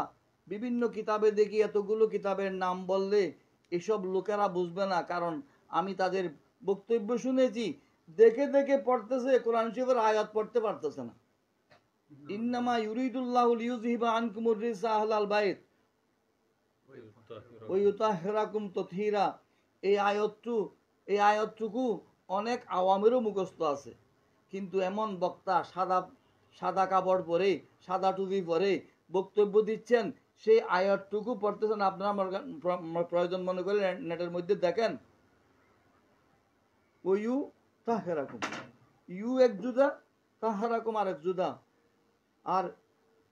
বিভিন্ন কিতাবে দেখি, এতগুলো কিতাবের নাম বললে এসব লোকেরা বুঝবে না, কারণ আমি তাদের বক্তব্য শুনেছি, দেখে দেখে পড়তেছে, কোরআন শরীফের আয়াত পড়তে পারতেছে না। ইন্নামা ইউরিদুল্লাহু লিইউযহিবা আনকুমুর রিজসা আহলাল বাইত ওয়া ইউতাহহিরাকুম তাতহীরা। এই আয়াতটুকু অনেক আওয়ামেরও মুখস্থ আছে, কিন্তু এমন বক্তা সাদা কাপড় পরে, সাদা টুপি পরে বক্তব্য দিচ্ছেন, সেই আয়াতটুকু পড়তেছেন। আপনারা আমার প্রয়োজন মনে করে নেটের মধ্যে দেখেন, ও ইউ তাহরাকুম, ইউ এক জুদা, তাহরাকুম আর এক জুদা। আর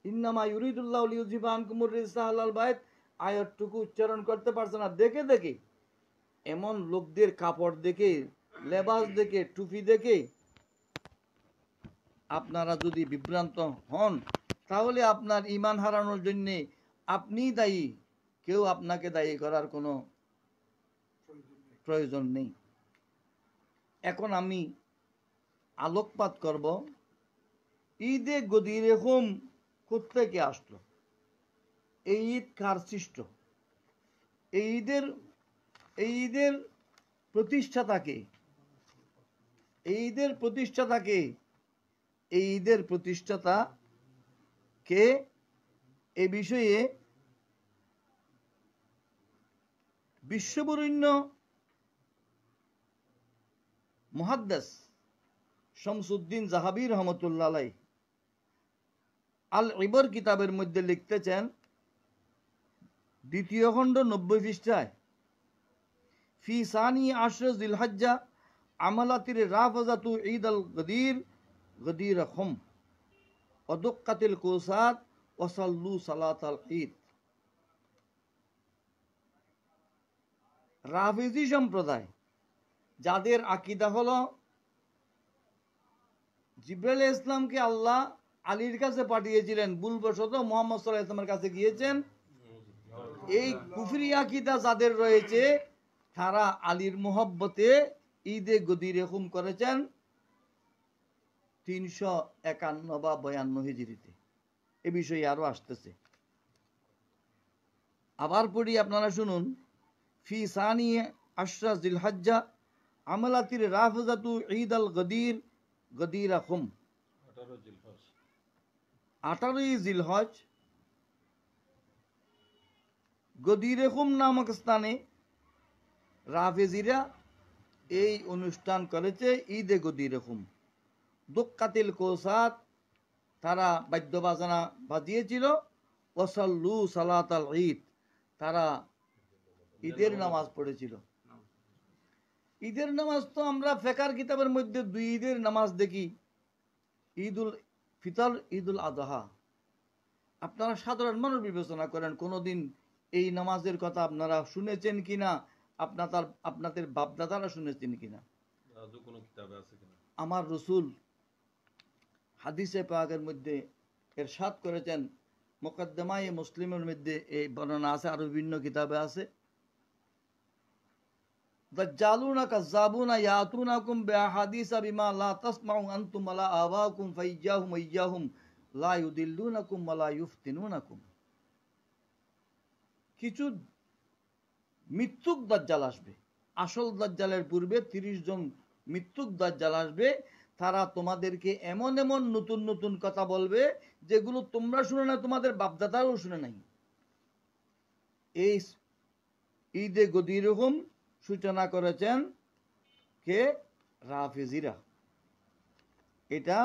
ইন্নামা ইউরিদুল্লাহু লিইউযহিবা আনকুমুর রিজসা আহলাল বাইত আয়াতটুকু উচ্চারণ করতে পারছে না, দেখে দেখে। এমন লোকদের কাপড় দেখে, লেবাস দেখে, টুপি দেখে আপনারা যদি বিভ্রান্ত হন, তাহলে আপনার ঈমান হারানোর জন্য আপনিই দায়ী, কেউ আপনাকে দায়ী করার কোনো প্রয়োজন নেই। এখন আমি আলোকপাত করব, ঈদে গদির হুম কোত্থেকে আসলো, এই ঈদ কার সৃষ্ট, এই ঈদের প্রতিষ্ঠাতাকে, এই ঈদের প্রতিষ্ঠাতা কে, এ বিষয়ে বিশ্ববরেণ্য মুহাদ্দিস শামসুদ্দিন জাহাবী রহমতুল্লাহ আলাইহি আল ইবর কিতাবের মধ্যে লিখতেছেন, দ্বিতীয় খণ্ড 90 পৃষ্ঠায়, ফি সানি আশর জিলহজ্জা আমালাতির রাফাজাতু ঈদ আল গদির খুম অদুক্কাতিল কুসাত ওয়াসাল্লু সালাতাল ঈদ। রাফিজি সম্প্রদায়, যাদের আকীদা হলো জিবরাইল ইসলামকে আল্লাহ আলীর কাছে পাঠিয়েছিলেন, ভুলবশত মুহাম্মদ সাল্লাল্লাহু আলাইহি ওয়াসাল্লামের কাছে গিয়েছেন, এই কুফরি আকীদা যাদের রয়েছে, তারা আলীর মোহব্বতে ঈদে গদিরে হুম করেছেন 351 বা 52 হিজরিতে। এ বিষয়ে আরো আসতেছে, আবার পড়ি, আপনারা শুনুন। ফি সানি আশরা জিলহজ্জা আমালাতির রাফাজাতু ঈদ আল গদিরা হুম, 18 জিলহজ গদিরে হুম নামক স্থানে রাফেজিরা এই অনুষ্ঠান করেছে ঈদে গদিরে হুম। দুক্কাতিল কোসাত, তারা বাদ্য বাজনা বাজিয়েছিল। ওয়াসাল্লু সালাতাল ঈদ, তারা ঈদের নামাজ পড়েছিল। ঈদের নামাজ তো আমরা ফিকার কিতাবের মধ্যে 2 ঈদের নামাজ দেখি, ঈদুল ফিতর, ঈদুল আযহা। আপনারা সাধারণ মানুষ বিবেচনা করেন, কোনোদিন এই নামাজের কথা আপনারা শুনেছেন কিনা, আপনাদের বাপদাদারা শুনেছেন কিনা? আমার রসুল হাদিসে পাকের মধ্যে ইরশাদ করেছেন, মুকদ্দমায়ে মুসলিমের মধ্যে এই বর্ণনা আছে, আরো বিভিন্ন কিতাবে আছে, দাজ্জালুনা কাযাবুনা ইয়াতুনাকুম বিআহাদিসা বিমা লা তাসমাউ আনতুম ওয়ালা আবাকুম ফাইয়াহুম ওয়াইয়াহুম লা ইউদিল্লুনাকুম ওয়ালা ইফতিনুনাকুম। কিছু মৃত্যুক দাজ্জাল আসবে, আসল দাজ্জালের পূর্বে 30 জন মৃত্যুক দাজ্জাল আসবে, তারা তোমাদেরকে এমন এমন নতুন নতুন কথা বলবে যেগুলো তোমরা শুনে না, তোমাদের বাপদাদারাও শুনে নাই। এই ঈদে গদির হুম সূচনা করেছেন কে? রাফিজিরা। এটা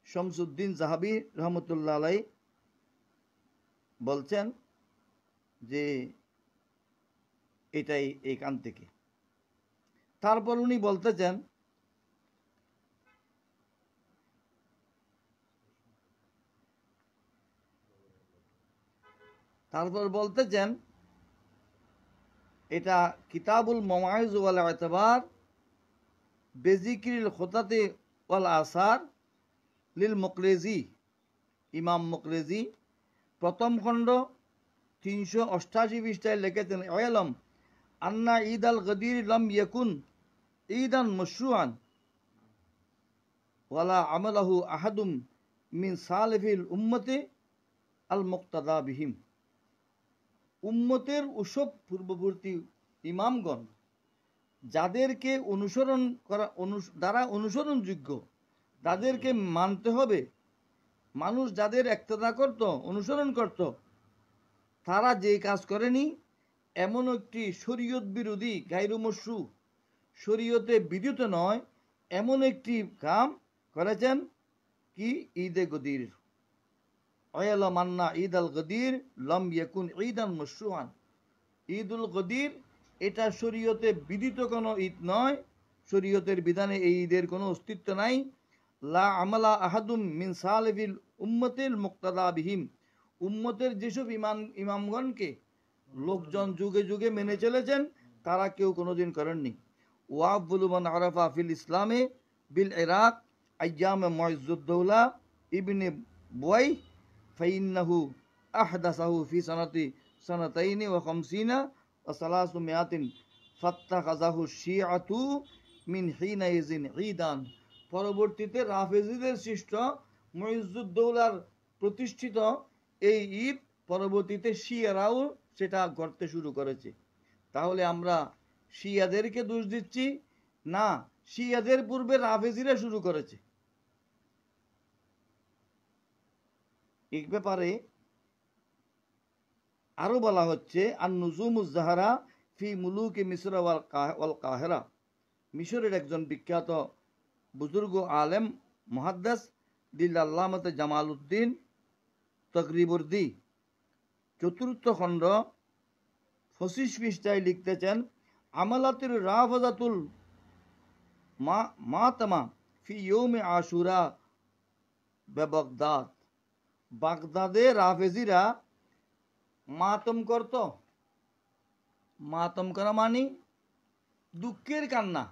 শামসুদ্দিন জাহাবি রহমতুল্লাহ আলাই বলছেন যে এটাই এইখান থেকে। তারপর উনি বলতেছেন এটা কিতাবুল মাওয়াইজ ওয়াল ইতিবার বেজিকিরিল খুতাতে ওয়াল আসার লিল মুকরেজি, ইমাম মুকরেজি প্রথম খণ্ড 388 পৃষ্ঠায় লিখেছেন, ইলম আন্না ঈদ আল গদির লাম ইয়াকুন ঈদান মশরুআন ওয়ালা আমালাহু আহাদুম মিন সালিফিল উম্মতি আল মুক্তাদা বিহিম। উম্মতের উৎসব পূর্ববর্তী ইমামগণ যাদেরকে অনুসরণ করা দ্বারা অনুসরণযোগ্য, তাদেরকে মানতে হবে, মানুষ যাদের ইক্তেদা করত, অনুসরণ করত, তারা যে কাজ করেনি এমন একটি শরীয়ত বিরোধী গায়রু মশরু, শরীয়তে বিধিত নয় এমন একটি কাম করেছেন কি? ঈদে গদির। অয়ালা মান্না ঈদ আল গদির লম ইয়াকুন ঈদান মশরুআন। ঈদুল গদির এটা শরীয়তে বিধিত কোনো ঈদ নয়, শরীয়তের বিধানে এই ঈদের কোনো অস্তিত্ব নাই। লা আমালা আহাদুম মিন সালিফিল উম্মতিল মুক্তাদা বিহিম। উম্মতের যেসব ইমামগণকে লোকজন যুগে যুগে মেনে চলেছেন তারা কেউ কোনোদিন করেননি। ওয়াফুল মান আরাফা ফিল ইসলামে বিল ইরাক আইয়াম মুইজুদ্দৌলা ইবনে বুয়াই ফাইন্নাহু আহদাসাহু ফি সানাতি সানাতাইনি ওয়া খামসিনা ওয়া সালাসু মিয়াতিন ফাত্তাখাযাহু শিআতু মিন হিনাইজিন ঈদান। পরবর্তীতে রাফেজিদের সৃষ্ট মুইজুদ্দৌলার প্রতিষ্ঠিত এই ঈদ পরবর্তীতে শিয়ারাও সেটা করতে শুরু করেছে। তাহলে আমরা শিয়াদেরকে দোষ দিচ্ছি না, শিয়াদের পূর্বে রাফেজিরা শুরু করেছে। এই ব্যাপারে আরো বলা হচ্ছে আন নুজুমুজ জাহারা ফি মুলুকি মিসর ওয়াল কাহিরা। মিশরের একজন বিখ্যাত বুজুর্গ আলেম মুহাদ্দিস দিল-আল্লামাত জামালউদ্দিন তকরিবুর্দি 4th খণ্ড 25 পৃষ্ঠায় লিখতেছেন, আমালাতুর রাফাজাতুল মাতামা ফি ইয়ৌমে আশুরা বেবাগদাদ। বাগদাদে রাফেজিরা মাতম করত। মাতম করা মানে দুঃখের কান্না,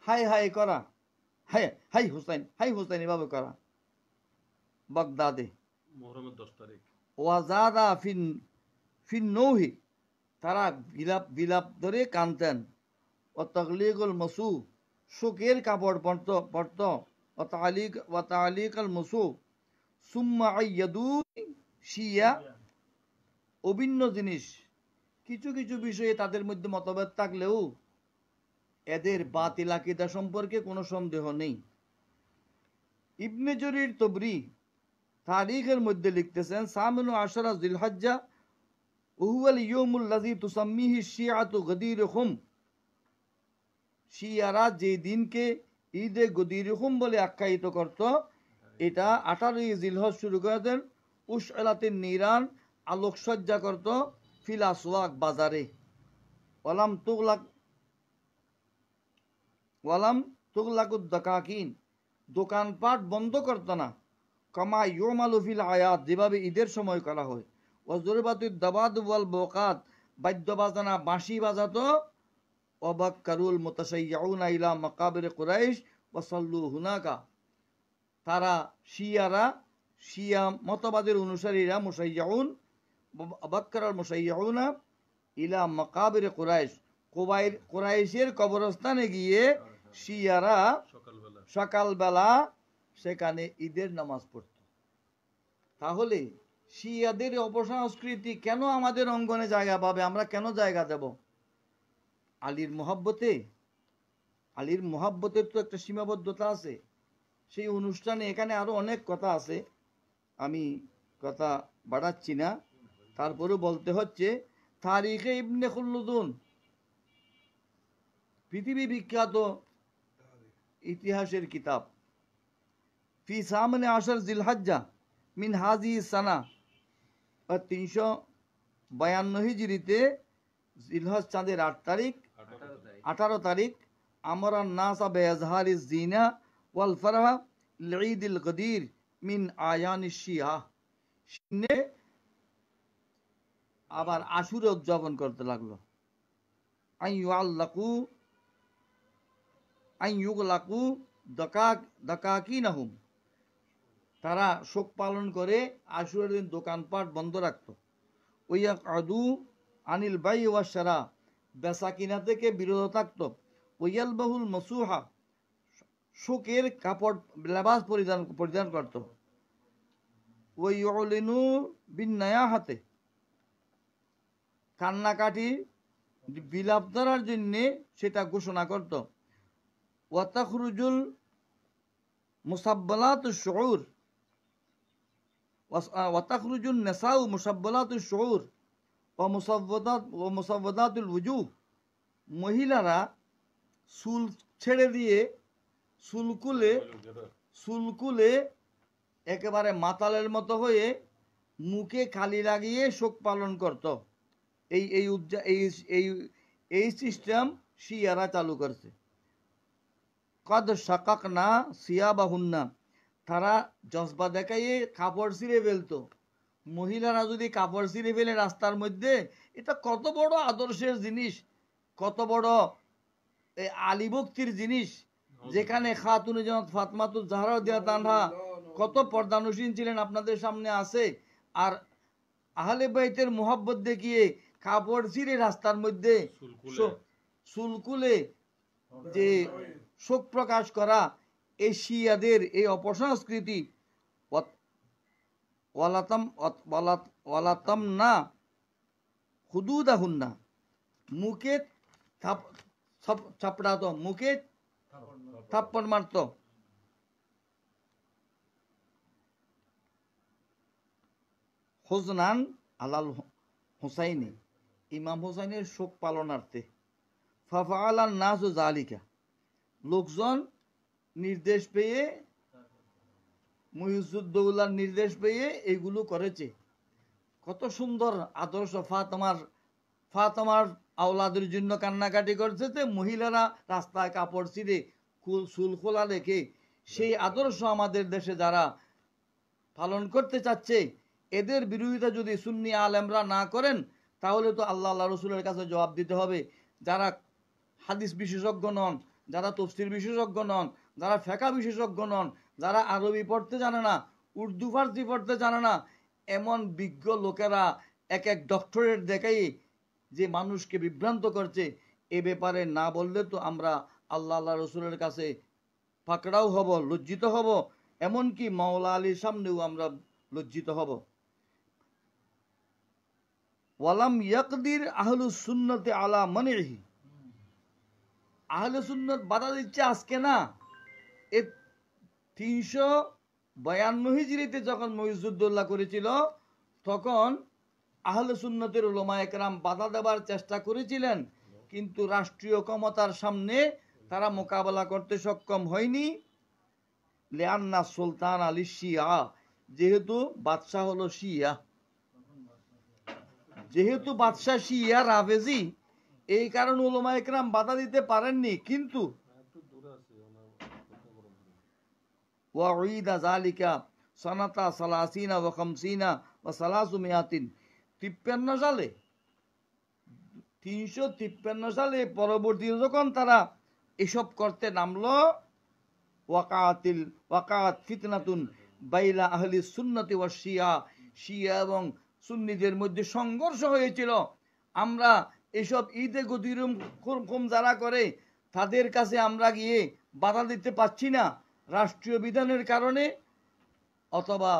হাই হাই করা, হাই হাই হুসাইন, হাই হুসাইন এভাবে করা। বাগদাদে মুহররমের 10 তারিখ ওয়াজাদা ফিন নৌহি, তারা বিলাপ ধরে কানতেন। ও তগলিগুল মসু, শোকের কাপড় পরত। ও তালিক আল মসু সুম্মা আইয়াদু শিয়া। অভিন্ন জিনিস, কিছু কিছু বিষয়ে তাদের মধ্যে মতভেদ থাকলেও এদের বাতিল আকীদা সম্পর্কে কোনো সন্দেহ নেই। ইবনে জরির তবরি তারিখের মধ্যে লিখতেছেন, সামিনু আশরা জিলহজ্জা ওহুয়াল ইয়ৌমুল্লাযী তুসাম্মিহি শিয়াতু গদীরহুম। শিয়ারা যে দিনকে ঈদে গদীরহুম বলে আখ্যায়িত করত, এটা 18 জিলহজ শুরু করে দেন। উশআলাতিন নিরান, আলোকসজ্জা করত ফিল আসওয়াক, বাজারে। ওয়ালাম তুগলাকুদ দাকাকিন, দোকানপাট বন্ধ করত না। কামা ইউমালু ফিল আয়াত, যেভাবে ঈদের সময় করা হয়। ওয়াজরবাতুদ দাবাদ ওয়াল বকাত, বাদ্য বাজানা বাঁশি বাজাতো। ওয়াবাক্কারুল মুতাশাইয়্যুনা ইলা মাকাবির কুরাইশ ওয়া সাল্লু হুনাকা। তারা শিয়া মতবাদের অনুসারীরা মুশাইয়্যুন আবাক্কারাল মুশাইয়্যুনা ইলা মাকাবির কুরাইশ, কুরাইশের কবরস্থানে গিয়ে শিয়ারা সকালবেলা সেখানে ঈদের নামাজ পড়ত। তাহলে শিয়াদের অপসংস্কৃতি কেন আমাদের অঙ্গনে জায়গা পাবে? আমরা কেন জায়গা দেব? আলীর মোহাব্বতের তো একটা সীমাবদ্ধতা আছে। সেই অনুষ্ঠানে এখানে আরো অনেক কথা আছে, আমি কথা বাড়াচ্ছি না। তারপরে বলতে হচ্ছে তারিখে ইবনে খুল্লুদুন, পৃথিবী বিখ্যাত ইতিহাসের কিতাব। ফি সামনে আশার জিলহাজ্জা মিন হাজি সানা, 352 হিজরিতে জিলহজ চাঁদের 18 তারিখ আমরা নাসা বেজহার জিনা ওয়াল ফরহা ঈদুল গদির মিন আয়ান শিয়া, আবার আশুরা উদযাপন করতে লাগলো। আইয়ুগলাকু দাকাকিনাহুম, তারা শোক পালন করে আশুরার দিন দোকানপাট বন্ধ রাখতো। ওয়াইয়াকআদু আনিল বাই ওয়া শারা, বেচা কিনা থেকে বিরত থাকতো। ওয়ালবাহুল মাসুহা, শোকের কাপড় লেবাস পরিধান করত। ওয়াইউলিনু বিন্নায়াহাতে, কান্নাকাটি বিলাপ ধরার জন্যে সেটা ঘোষণা করত। ওয়াতাখরুজুল মুসাব্বালাতুশ শুউর, ওয়াতাখরুজুন নিসাউ মুসাব্বালাতুশ শুউর ওয়া মুসাওয়াদাতুল ওয়ুজুহ, মহিলারা চুল ছেড়ে দিয়ে চুলকুলে একেবারে মাতালের মতো হয়ে মুখে কালি লাগিয়ে শোক পালন করত। এই সিস্টেম শিয়ারা চালু করছে। কদ শাকাকনা সিয়াবাহুন্না, তারা জজবা দেখাইয়ে কাপড় ছিঁড়ে ফেলতো। মহিলারা যদি কাপড় ছিঁড়ে ফেলে রাস্তার মধ্যে, এটা কত বড় আদর্শের জিনিস, কত বড় আলিভক্তির জিনিস, যেখানে খাতুনে জান্নাত ফাতেমাতুজ জাহরা রাদিয়াল্লাহু আনহা কত পর্দানসীন ছিলেন আপনাদের সামনে আছে। আর আহলে বাইতের মুহাব্বত দেখিয়ে কাপড় ছিঁড়ে রাস্তার মধ্যে চুলকুলে যে শোক প্রকাশ করা, এই শিয়াদের এই অপসংস্কৃতি। ওয়ালাতাম না হুদুদাহুন্না, মুখে চাপড়াতো, মুখে থাপ্পড় মারত। হুজনান আলাল হুসাইনি, ইমাম হুসাইনের শোক পালনার্থে। ফাফআলান নাসু যালিকা, লোকজন নির্দেশ পেয়ে, মুইজুদ্দৌলার নির্দেশ পেয়ে এইগুলো করেছে। কত সুন্দর আদর্শ। ফাতেমার আওলাদের জন্য কান্নাকাটি করছে, তো মহিলারা রাস্তায় কাপড় ছিঁড়ে চুল খোলা রেখে, সেই আদর্শ আমাদের দেশে যারা পালন করতে চাচ্ছে, এদের বিরোধিতা যদি সুন্নি আলেমরা না করেন, তাহলে তো আল্লাহ রসুলের কাছে জবাব দিতে হবে। যারা হাদিস বিশেষজ্ঞ নন, যারা তফসির বিশেষজ্ঞ নন, যারা ফেকা বিশেষজ্ঞ নন, যারা আরবি পড়তে জানে না, উর্দু ফার্সি পড়তে জানে না, এমন বিজ্ঞ লোকেরা এক ডক্টরেট দেখাই যে মানুষকে বিভ্রান্ত করছে, এ ব্যাপারে না বললে তো আমরা আল্লাহ রসুলের কাছে পাকড়াও হব, লজ্জিত হব, এমনকি মাওলা আলীর সামনেও আমরা লজ্জিত হব। ওয়ালাম ইয়াকদির আহলুস সুন্নতি আলা মানিহি, আহলে সুন্নত বাধা দিচ্ছে আজকে না, এ 352 হিজরিতে যখন মুইজুদ্দৌলা করেছিল, তখন আহলে সুন্নতের উলামা একরাম বাধা দেবার চেষ্টা করেছিলেন, কিন্তু রাষ্ট্রীয় ক্ষমতার সামনে তারা মোকাবেলা করতে সক্ষম হয়নি। লিআন্না সুলতান আলী শিয়া, যেহেতু বাদশাহ হলো শিয়া, যেহেতু বাদশাহ শিয়া রাফেজি, এই কারণে উলামা একরাম বাধা দিতে পারেননি। কিন্তু ওয়াঈদা যালিকা সানাতা সালাসিনা ওয়া খামসিনা ওয়া সালাসুমিয়াতিন, 53 সালে, 353 সালে পরবর্তী যখন তারা এসব করতে নামলো, ওয়াকাত ফিতনাতুন বাইনা আহলি সুন্নতি ওয়া শিয়া, শিয়া এবং সুন্নিদের মধ্যে সংঘর্ষ হয়েছিল। আমরা এসব ঈদে গদিরুম যারা করে, তাদের কাছে আমরা গিয়ে বাধা দিতে পারছি না, রাষ্ট্রীয় বিধানের কারণে অথবা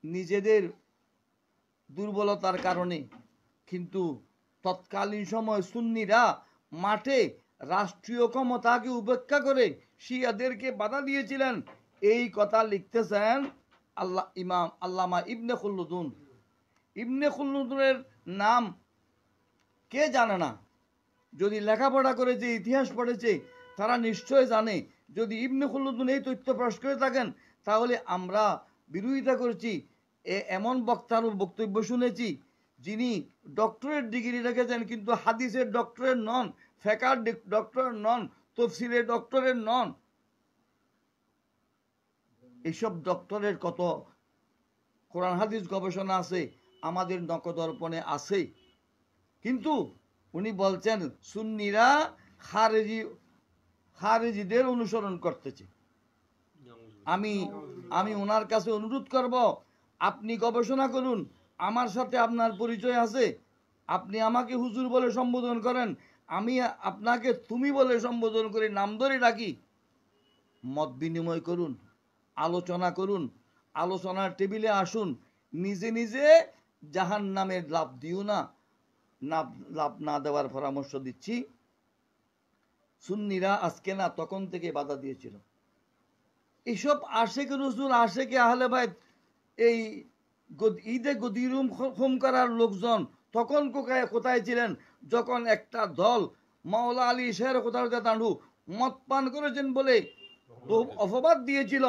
নিজেদের দুর্বলতার কারণে। কিন্তু তৎকালীন সময় সুন্নিরা মাঠে রাষ্ট্রীয় ক্ষমতাকে উপেক্ষা করে শিয়াদেরকে বাধা দিয়েছিলেন। এই কথা লিখতেছেন ইমাম আল্লামা ইবনে খুল্লুদুন। ইবনে খুলদুনের নাম কে জানে না? যদি লেখাপড়া করেছে, ইতিহাস পড়েছে, তারা নিশ্চয় জানে। যদি ইবনে খুলদুন এই তথ্য প্রকাশ করে থাকেন, তাহলে আমরা বিরোধিতা করছি। এমন বক্তার বক্তব্য শুনেছি যিনি ডক্টরেট ডিগ্রি রেখেছেন, কিন্তু হাদিসের ডক্টরেট নন, ফেকার ডক্টরেট নন, তফসিলের ডক্টরেট নন। এইসব ডক্টরের কত কোরআন হাদিস গবেষণা আছে, আমাদের নকদর্পণে আছে। কিন্তু উনি বলছেন সুন্নিরা খারেজিদের অনুসরণ করতেছে। আমি ওনার কাছে অনুরোধ করব, আপনি গবেষণা করুন, আমার সাথে আপনার পরিচয় আছে, আপনি আমাকে হুজুর বলে সম্বোধন করেন, আমি আপনাকে তুমি বলে সম্বোধন করি, নাম ধরে ডাকি। মত বিনিময় করুন, আলোচনা করুন, আলোচনার টেবিলে আসুন। নিজে নিজে জাহান নামের লাভ দিও না, লাভ না দেওয়ার পরামর্শ দিচ্ছি। সুন্নিরা আজকে না, তখন থেকে বাধা দিয়েছিল। এইসব আশেকে রসুল, আশেকে আহলে বাইত, এই ঈদে গদিরুম হোম করার লোকজন তখন কোথায় ছিলেন? যখন একটা দল মাওলা আলী শের কোথাও তাঁডু মদ পান করেছেন বলে অপবাদ দিয়েছিল,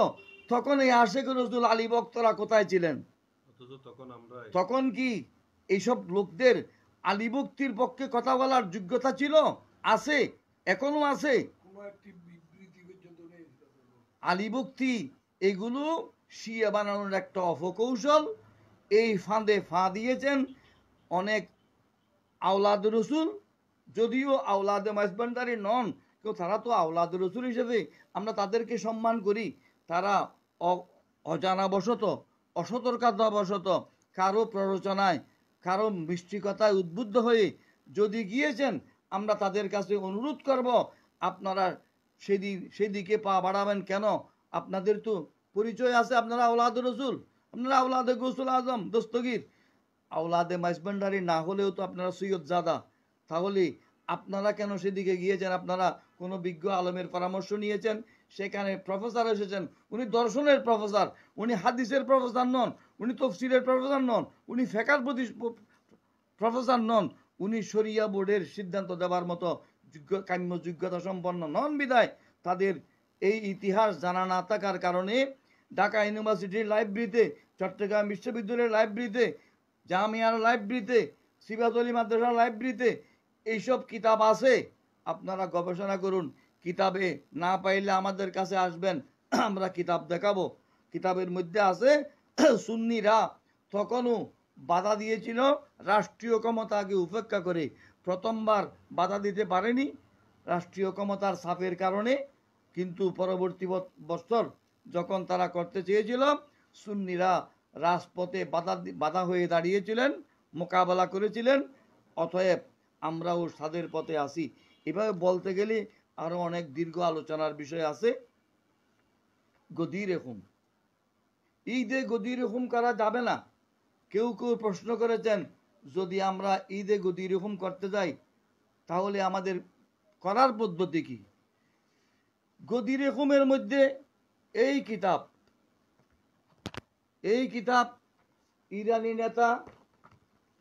তখন এই আশেকে রসুল আলী ভক্তরা কোথায় ছিলেন? তখন কি এইসব লোকদের আলী ভক্তির পক্ষে কথা বলার যোগ্যতা ছিল? আছে, এখনো আছে। আলী ভক্তি এগুলো শিয়া বানানোর একটা অপকৌশল। এই ফাঁদে ফা দিয়েছেন অনেক আওলাদ রসুল, যদিও আওলাদে মাইজবান্ডারি নন, কেউ তারা তো আওলাদ রসুল হিসেবে আমরা তাদেরকে সম্মান করি। তারা অজানাবশত, অসতর্কতাবশত কারো প্ররোচনায়, কারো মিষ্টিকতায় উদ্বুদ্ধ হয়ে যদি গিয়েছেন, আমরা তাদের কাছে অনুরোধ করব, আপনারা সেদিকে পা বাড়াবেন কেন? আপনাদের তো পরিচয় আছে, আপনারা আওলাদ রসুল, আপনারা আওলাদে গৌসুল আজম দস্তগীর, আওলাদে মাইজবান্ডারি না হলেও তো আপনারা সৈয়দ জাদা। তাহলে আপনারা কেন সেদিকে গিয়েছেন? আপনারা কোনো বিজ্ঞ আলমের পরামর্শ নিয়েছেন, সেখানে প্রফেসর এসেছেন, উনি দর্শনের প্রফেসর, উনি হাদিসের প্রফেসর নন, উনি তফসিলের প্রফেসর নন, উনি ফেকার প্রফেসর নন, উনি শরিয়া বোর্ডের সিদ্ধান্ত দেওয়ার মতো কাম্য যোগ্যতা সম্পন্ন নন। বিদায় তাদের এই ইতিহাস জানা না থাকার কারণে ঢাকা ইউনিভার্সিটির লাইব্রেরিতে, চট্টগ্রাম বিশ্ববিদ্যালয়ের লাইব্রেরিতে, জামিয়ার লাইব্রেরিতে, সিবাতলি মাদ্রাসার লাইব্রেরিতে এইসব কিতাব আছে। আপনারা গবেষণা করুন, কিতাবে না পাইলে আমাদের কাছে আসবেন, আমরা কিতাব দেখাবো। কিতাবের মধ্যে আছে সুন্নিরা তখনও বাধা দিয়েছিল রাষ্ট্রীয় ক্ষমতাকে উপেক্ষা করে। প্রথমবার বাধা দিতে পারেনি রাষ্ট্রীয় ক্ষমতার চাপের কারণে, কিন্তু পরবর্তী বছর যখন তারা করতে চেয়েছিল, সুন্নিরা রাজপথে বাধা হয়ে দাঁড়িয়েছিলেন, মোকাবেলা করেছিলেন। অতএব আমরাও তাদের পথে আসি। এভাবে বলতে গেলে আরো অনেক দীর্ঘ আলোচনার বিষয় আছে। গদির হুম, ঈদে গদির হুম করা যাবে না। কেউ কেউ প্রশ্ন করেছেন, যদি আমরা ঈদে গদির হুম করতে যাই তাহলে আমাদের করার পদ্ধতি কি? গদির হুমের মধ্যে এই কিতাব ইরানি নেতা,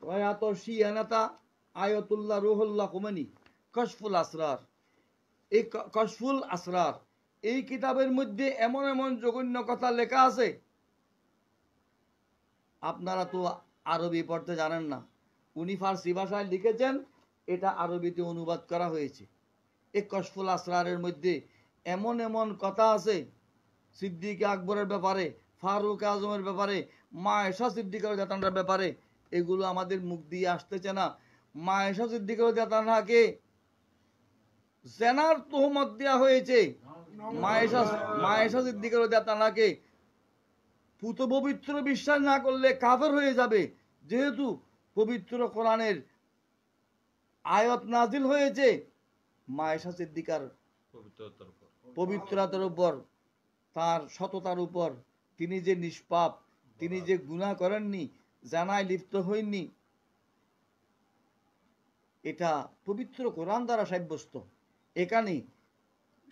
প্রয়াত শিয়া নেতা আয়াতুল্লাহ রুহুল্লাহ খুমেনি, কশফুল আসরার, এই কশফুল আসরার এই কিতাবের মধ্যে এমন এমন জঘন্য কথা লেখা আছে, আপনারা তো আরবি পড়তে জানেন না। উনি ফার্সি ভাষায় লিখেছেন, এটা আরবিতে অনুবাদ করা হয়েছে। এই কশফুল আসরারের মধ্যে এমন এমন কথা আছে সিদ্দিক আকবরের ব্যাপারে, ফারুক আজমের ব্যাপারে, মায়েশা সিদ্দিকার জাতানার ব্যাপারে, এগুলো আমাদের মুখ দিয়ে আসতেছে না। মায়েশা সিদ্দিকার জাতানাকে জেনার তোহমত দেওয়া হয়েছে। মায়েশা সিদ্দিকার জাতানাকে পুত পবিত্র বিশ্বাস না করলে কাফের হয়ে যাবে, যেহেতু পবিত্র কোরআনের আয়াত নাজিল হয়েছে মায়েশা সিদ্দিকার পবিত্রতার উপর, তার সততার উপর, তিনি যে নিষ্পাপ, তিনি যে গুনাহ করেননি, জানায় লিপ্ত হননি, এটা পবিত্র কোরআন দ্বারা সাব্যস্ত। এখানে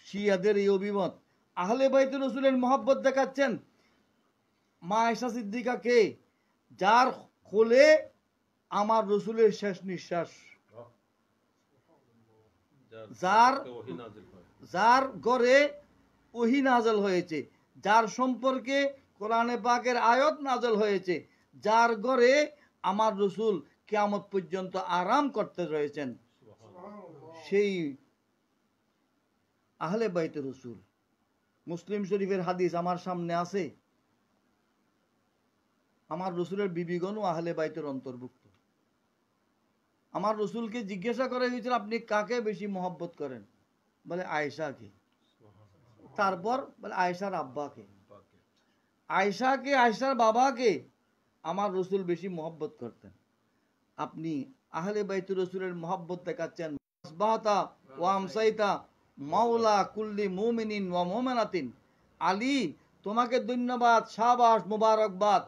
শিয়াদের এই অভিমত। আহলে বাইত রাসূলের মহব্বত দেখাচ্ছেন। মা আয়েশা সিদ্দিকা কে? যার কোলে আমার রসুলের শেষ নিঃশ্বাস, যার যার ঘরে ওহী নাজল হয়েছে, যার সম্পর্কে কোরআনে পাকের আয়াত নাজল হয়েছে, যার ঘরে আমার রসুল কিয়ামত পর্যন্ত আরাম করতে রয়েছেন, সেই আহলে বাইতে রসুল। মুসলিম শরীফের হাদিস আমার সামনে আছে, আমার রসুলের বিবিগণও আহলে বাইতের অন্তর্ভুক্ত। আমার রসুলকে জিজ্ঞাসা করা হয়েছিল আপনি কাকে বেশি মহব্বত করেন, বলে আয়েশাকে। তারপর বলে আয়েশার আব্বাকে, আয়েশাকে, আয়েশার বাবাকে আমার রসুল বেশি মহব্বত করতেন। আপনি আহলে বাইতুর রসুলের মহব্বত দেখাচ্ছেন। আসবাহতা ওয়া আমসাইতা মাওলা কুল্লি মুমিনিন ওয়া মুমিনাতিন। আলী, তোমাকে ধন্যবাদ, শাবাশ, মুবারকবাদ।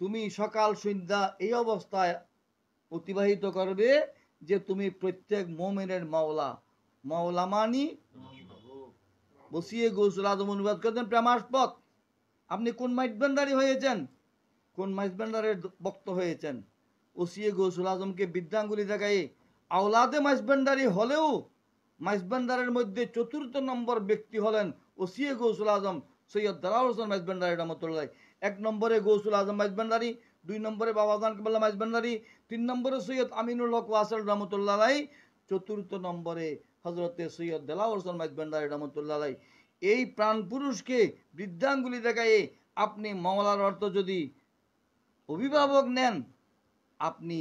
তুমি সকাল সন্ধ্যা এই অবস্থায় অতিবাহিত করবে যে তুমি প্রত্যেক মুমিনের মাওলা। মাওলা মানি বসিয়ে গৌসুল আজম অনুবাদ করেছেন প্রেমাস্পদ। আপনি কোন মাইজবান্ডারি হয়েছেন, কোন মাইজবান্ডারের বক্ত হয়েছেন? ওসিয়ে গৌসুল আজমকে বৃদ্ধাঙ্গুলি দেখায় আওলাদে মাইজবান্ডারি হলেও মাইজবান্ডারের মধ্যে ৪র্থ নম্বর ব্যক্তি হলেন ওসিয়ে গৌসুল আজম সৈয়দ দেলাওয়ার হোসেন মাইজবান্ডারি রহমতুল্লাহ। ১ নম্বরে গৌসুল আজম মাইজবান্ডারি, ২ নম্বরে বাবাজান কেবলা মাইজবান্ডারি, ৩ নম্বরে সৈয়দ আমিনুল হক ওয়াসেল রহমতুল্লাহ, ৪র্থ নম্বরে হজরতে সৈয়দ দেলাওয়ার হোসেন মাইজবান্ডারি রহমতুল্লাহ। এই প্রাণ পুরুষকে বৃদ্ধাঙ্গুলি দেখায় আপনি মাওলার অর্থ যদি অভিভাবক নেন, আপনি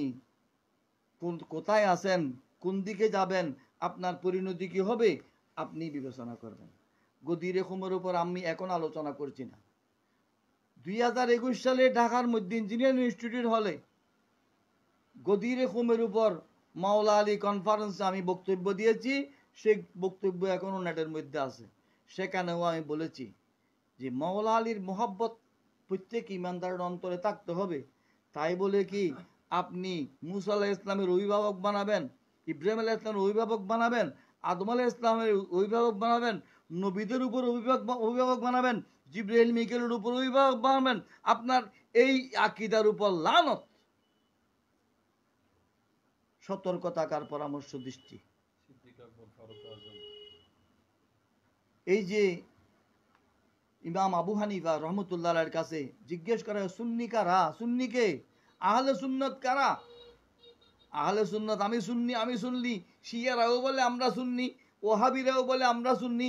কোথায় আছেন, কোন দিকে যাবেন, আপনার পরিণতি কি হবে, আপনি বিবেচনা করবেন। গদিরে খুমের উপর আমি এখন আলোচনা করছি না। ২০২১ সালে ঢাকার মধ্যে ইঞ্জিনিয়ারিং ইনস্টিটিউট হলে গদিরে খুমের উপর মাওলা আলী কনফারেন্সে আমি বক্তব্য দিয়েছি। সেই বক্তব্য এখনো নেটের মধ্যে আছে। সেখানেও আমি বলেছি যে মাওলা আলীর মোহাব্বত প্রত্যেক ইমানদারের অন্তরে থাকতে হবে। তাই বলে কি আপনি মুসা আলাইহিস ইসলামের অভিভাবক বানাবেন, ইব্রাহিম আলাইহিস ইসলামের অভিভাবক বানাবেন, আদম আলাইহিস ইসলামের অভিভাবক বানাবেন, নবীদের উপর অভিভাবক বানাবেন, জিবরাইল মিকাইলের উপর অভিভাবক বানাবেন? আপনার এই আকীদার উপর লানত। সতর্ক থাকার পরামর্শ দৃষ্টি। এই যে ইমাম আবু হানিফা রহমতুল্লাহর কাছে জিজ্ঞেস করা সুন্নি কারা, সুন্নিকে আহলে সুন্নত কারা? আহলে সুন্নত আমি সুন্নি, আমি সুন্নি। শিয়ারাও বলে আমরা সুন্নি, ওহাবিরাও বলে আমরা সুন্নি,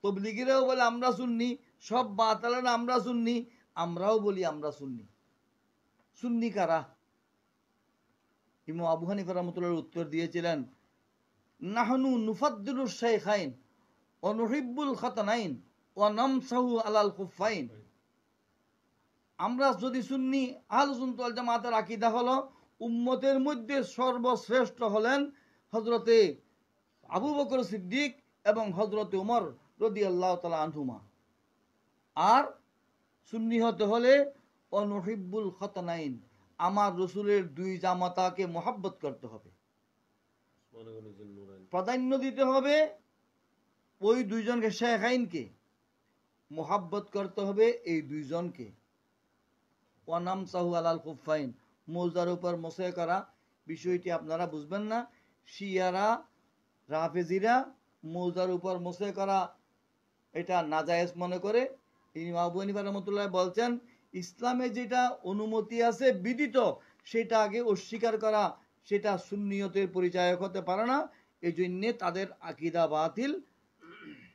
তবলিগিরাও বলে আমরা সুন্নি, সব বাতালেরা আমরা সুন্নি, আমরাও বলি আমরা সুন্নি। সুন্নি কারা? ইমাম আবু হানিফা রহমতুল্লাহর উত্তর দিয়েছিলেন, নাহনু নুফাদ্দিলুশ শাইখাইন ওয়া নুহিব্বুল খাতানাইন ওয়া নামসাহু আলাল খুফাইন। আমরা যদি সুন্নি, আহলে সুন্নাত ওয়াল জামাতের আকীদা হলো উম্মতের মধ্যে সর্বশ্রেষ্ঠ হলেন হযরতে আবু বকর সিদ্দিক এবং হযরতে ওমর রাদিয়াল্লাহু তাআলা আনহুমা। আর সুন্নি হতে হলে ওয়া নুহিব্বুল খাতানাইন, আমার রসুলের 2 জামাতাকে মহব্বত করতে হবে, প্রাধান্য দিতে হবে ওই 2 জনকে, শেখাইনকে মহব্বত করতে হবে এই 2 জনকে। ওয়ানাম সাহু আলাল খুফাইন, মোজার উপর মোসে করা বিষয়টি আপনারা বুঝবেন না। শিয়ারা, রাফেজিরা মোজার উপর মোসে করা এটা নাজায়েজ মনে করে। ইমাম আবু হানিফা রাহমাতুল্লাহ বলছেন ইসলামে যেটা অনুমতি আছে বিদিত সেটা আগে অস্বীকার করা, সেটা সুন্নিয়তের পরিচায়ক হতে পারে না। এই জন্যে তাদের আকীদা বাতিল।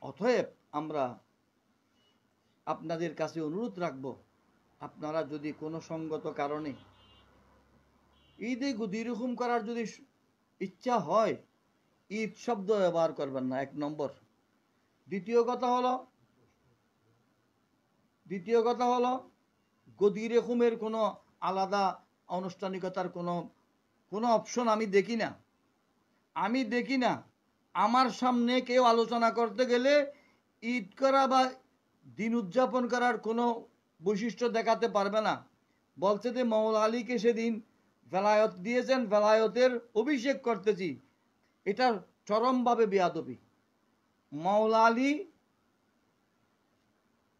অতএব আমরা আপনাদের কাছে অনুরোধ রাখবো, আপনারা যদি কোনো সঙ্গত কারণে ঈদে গদিরহুম করার যদি ইচ্ছা হয়, ঈদ শব্দ ব্যবহার করবেন না, 1 নম্বর। দ্বিতীয় কথা হলো গদিরহুমের কোনো আলাদা আনুষ্ঠানিকতার কোনো অপশন আমি দেখি না। আমার সামনে কেউ আলোচনা করতে গেলে ঈদ করা বা দিন উদযাপন করার কোনো বৈশিষ্ট্য দেখাতে পারবে না। বলছে যে মাওলা আলীকে সেদিন ভেলায়ত দিয়েছেন, ভেলায়তের অভিষেক করতেছি, এটা চরমভাবে বেয়াদবি। মাওলা আলী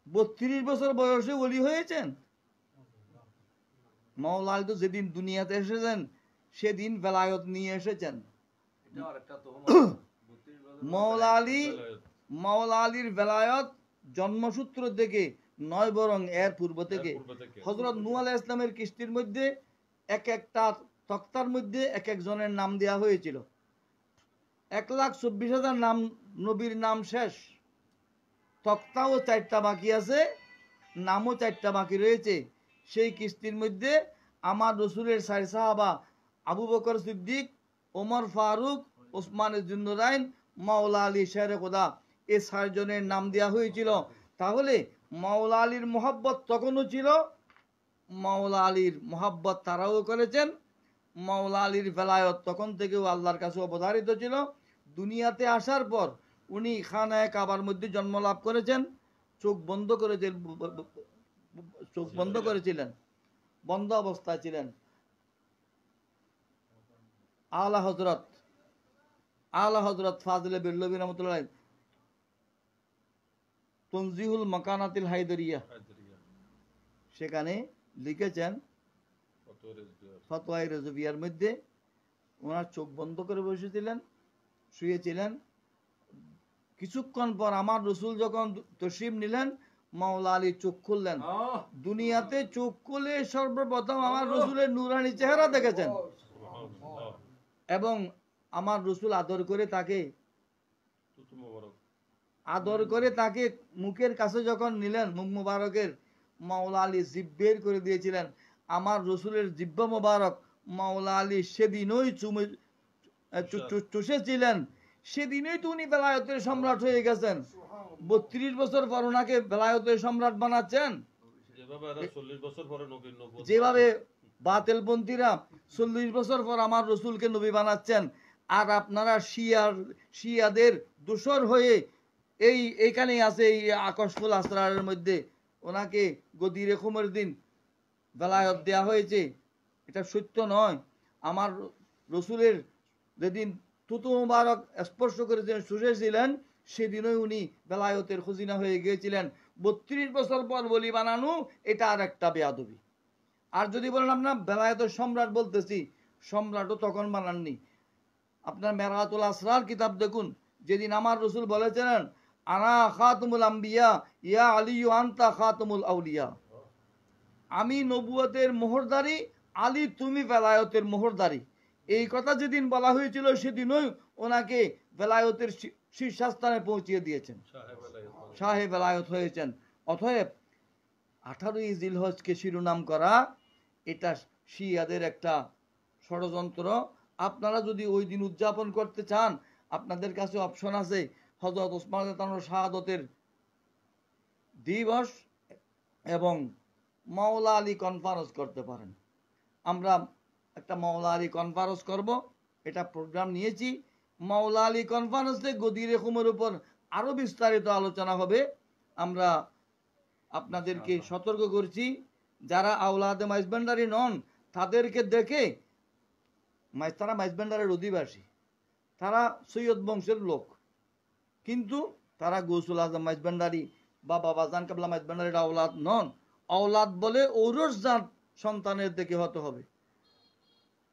32 বছর বয়সে ওলি হয়েছেন। মাওলা আলী তো যেদিন দুনিয়াতে এসেছেন সেদিন বেলায়ত নিয়ে এসেছেন। মাওলা আলীর বেলায়ত জন্মসূত্র থেকে নয়, বরং এর পূর্ব থেকে। হযরত নূহ আলাইহিস ইসলামের কিস্তির মধ্যে এক একটা তক্তার মধ্যে এক একজনের নাম দেওয়া হয়েছিল। 1,24,000 নাম, নবীর নাম শেষ, তক্তাও 4টা বাকি আছে, নামও 4টা বাকি রয়েছে। সেই কিস্তির মধ্যে আমার রসুলের 4 সাহাবা আবু বকর সিদ্দিক, ওমর ফারুক, ওসমান জুন্নুরাইন, মাওলা আলী শেরে খোদা, এই 4 জনের নাম দেওয়া হয়েছিল। তাহলে মাওলা আলীর মোহাব্বত তখনও ছিল, মাওলা আলীর মোহাব্বত তারাও করেছেন। মাওলা আলীর বেলায়ত তখন থেকেও আল্লাহর কাছে অবধারিত ছিল। দুনিয়াতে আসার পর উনি খানায়ে কাবার মধ্যে জন্ম লাভ করেছেন। চোখ বন্ধ করেছিলেন, বন্ধ অবস্থায় ছিলেন। আলা হযরত ফাজিলে বেরলভী রহমাতুল্লাহ তনজিহুল মাকানাতিল হায়দারিয়া সেখানে লিখেছেন, ফতোয়ায়ে রেজভিয়ার মধ্যে ওনার চোখ বন্ধ করে বসেছিলেন, শুয়েছিলেন। কিছুক্ষণ পর আমার রসুল যখন তশরিফ নিলেন, মাওলা আলী চোখ খুললেন। দুনিয়াতে চোখ খুলে সর্বপ্রথম আমার রসুলের নূরানি চেহারা দেখেছেন এবং আমার রসুল আদর করে তাকে মুখের কাছে যখন নিলেন, মুখ মুবারকের, মাওলা আলী জিভ বের করে দিয়েছিলেন। আমার রসুলের জিব্বা মুবারক মাওলা আলী সেদিনই চুষেছিলেন। সেদিনই তো উনি বেলায়তের সম্রাট হয়ে গেছেন। 32 বছর পর ওনাকে বেলায়তের সম্রাট বানাচ্ছেন। যেভাবে বাতিলপন্থীরা 40 বছর পর আমার রসুলকে নবী বানাচ্ছেন, আর আপনারা শিয়াদের দোসর হয়ে এইখানেই আছে, এই আকাশফুল আসরারের মধ্যে ওনাকে গদিরে খুমের দিন বেলায়ত দেওয়া হয়েছে। এটা সত্য নয়। আমার রসুলের যেদিন থুতু মুবারক স্পর্শ করেছিলেন, শুষেছিলেন, সেদিনই উনি বেলায়তের খজিনা হয়ে গিয়েছিলেন। 32 বছর পর বলি বানানো, এটা আর একটা বেয়াদবি। আর যদি বলেন আপনার বেলায়তের সম্রাট বলতেছি, সম্রাটও তখন বানাননি। আপনার মেরাতুল আসরার কিতাব দেখুন, যেদিন আমার রসুল বলেছিলেন, আনা খাতুমুল আম্বিয়া ইয়া আলিয়ু আনতা খাতুমুল আউলিয়া, আমি নবুয়তের মোহরদারি, আলী তুমি বেলায়তের মোহরদারি। এই কথা যেদিন বলা হয়েছিল, সেদিনই ওনাকে বেলায়তের শীর্ষস্থানে পৌঁছিয়ে দিয়েছেন, শাহে বেলায়ত হয়েছেন। অতএব 18ই জিলহজকে শিরোনাম করা এটা শিয়াদের একটা ষড়যন্ত্র। আপনারা যদি ওই দিন উদযাপন করতে চান, আপনাদের কাছে অপশন আছে, হযরত ওসমান রাদিয়াল্লাহু শাহাদতের দিবস এবং মাওলা আলী কনফারেন্স করতে পারেন। আমরা একটা মাওলা আলী কনফারেন্স করব, এটা প্রোগ্রাম নিয়েছি। মাওলা আলী কনফারেন্সে গদিরে খুমের উপর আরো বিস্তারিত আলোচনা হবে। আমরা আপনাদেরকে সতর্ক করছি, যারা আওলাদে মাইজভান্ডারি নন, তাদেরকে দেখে, তারা মাইজভান্ডারের অধিবাসী, তারা সৈয়দ বংশের লোক, কিন্তু তারা গৌসুল আজম মাইজভান্ডারি বা বাবাজান কাবলা মাইজভান্ডারির আওলাদ নন। আওলাদ বলে ঔরস জাত সন্তানের দিকে হতে হবে।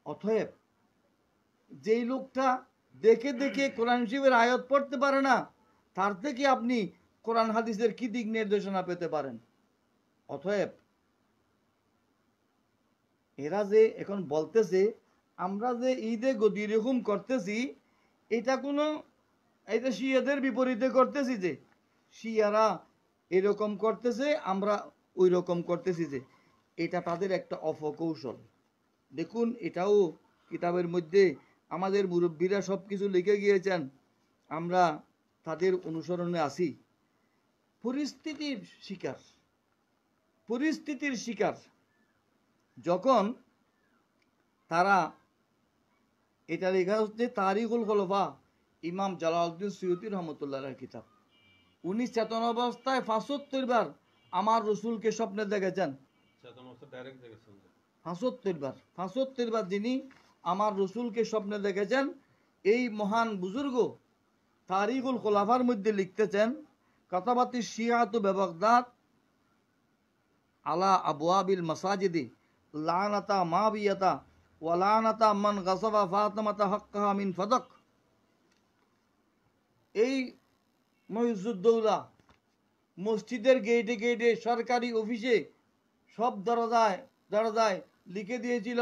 অতএব যেই লোকটা দেখে দেখে কোরআন শরীফের আয়াত পড়তে পারে না, তার থেকে আপনি কোরআন হাদিসের কি দিক নির্দেশনা পেতে পারেন? অতএব এরা যে এখন বলতেছে আমরা যে ঈদে গদিরে খুম করতেছি, এটা কোনো, এটা শিয়াদের বিপরীতে করতেছি, যে শিয়ারা এরকম করতেছে আমরা ওই রকম করতেছি, যে এটা তাদের একটা অপকৌশল। দেখুন, এটাও কিতাবের মধ্যে আমাদের মুরব্বীরা সব কিছু লিখে গিয়েছেন, আমরা তাদের অনুসরণে আছি। পরিস্থিতির শিকার যখন তারা, এটা লেখা হচ্ছে তারিখুল খোলাফা, ইমাম জালালউদ্দিন সুয়ুতি রহমতুল্লাহর কিতাব। উনি চেতন অবস্থায় 75 বার আমার রসুলকে স্বপ্নে দেখেছেন। 75 বার যিনি আমার রসুলকে স্বপ্নে দেখেছেন, এই মহান বুজুর্গ তারিখুল খোলাফার মধ্যে লিখতেছেন, কাতাবাতি শিয়াতু বিবাগদাদ আলা আবওয়াবিল মাসাজিদি লানাতা মাবিয়াতা ওয়া লানাতা মান গাসাবা ফাতিমাতা হাক্কাহা মিন ফাদাক। এই মহিউদ্দৌলা মসজিদের গেটে গেটে, সরকারি অফিসে, সব দরজায় দরজায় লিখে দিয়েছিল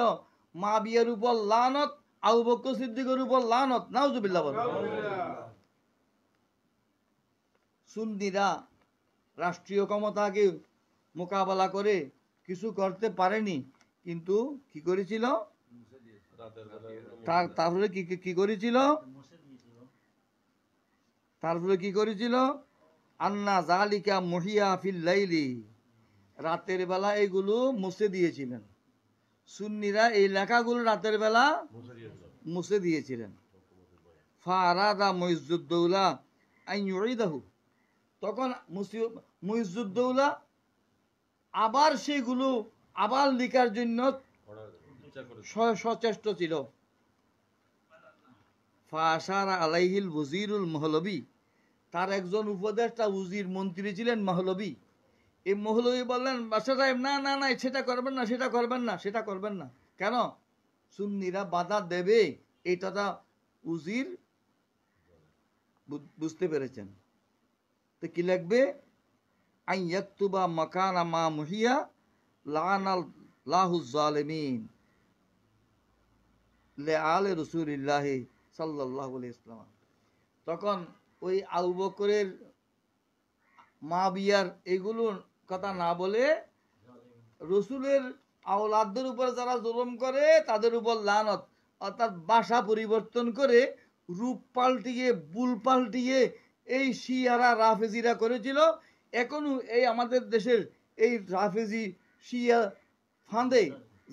মাবিয়ার উপর লানত, আবু বকর সিদ্দিকের উপর লানত। নাউজুবিল্লাহ বলেন। সুন্নিরা রাষ্ট্রীয় ক্ষমতাকে মোকাবেলা করে কিছু করতে পারেনি, কিন্তু কি করেছিল? তারপরে কি করেছিল? তারপরে কি করেছিল? আন্না জালিকা মহিয়া ফিল লাইলি, রাতের বেলা এগুলো মুছে দিয়েছিলেন। সুন্নিরা এই লেখাগুলো রাতের বেলা মুছে দিয়েছিলেন। ফারাদা মুইজুদ্দৌলা আন ইউইদাহু, তখন মুইজুদ্দৌলা আবার সেগুলো আবার লেখার জন্য সচেষ্ট ছিল। ফাশারা আলাইহিল ওয়াজিরুল মহলবী, তার একজন উপদেষ্টা উজির মন্ত্রী ছিলেন মহলবী। এই মহলবী বললেন বাদশাহ সাহেব, না না না, সেটা করবেন না, সেটা করবেন না, সেটা করবেন না। কেন? সুন্নিরা বাধা দেবে এটা উজির বুঝতে পেরেছেন। তো কি লাগবে? আন ইয়াকতুবা মাকানা মা মুহিয়া লানাল্লাহুজ জালিমিন লিআলি রাসূলিল্লাহ সাল্লাল্লাহু আলাইহি ওয়াসাল্লাম। তখন ওই আবু বকরের মা বিয়ার এগুলোর কথা না বলে রসুলের আওলাদদের উপর যারা জুলুম করে তাদের উপর লানত, অর্থাৎ ভাষা পরিবর্তন করে, রূপ পাল্টিয়ে, বুল পাল্টিয়ে এই শিয়ারা রাফেজিরা করেছিল। এখনো এই আমাদের দেশের এই রাফেজি শিয়া ফাঁদে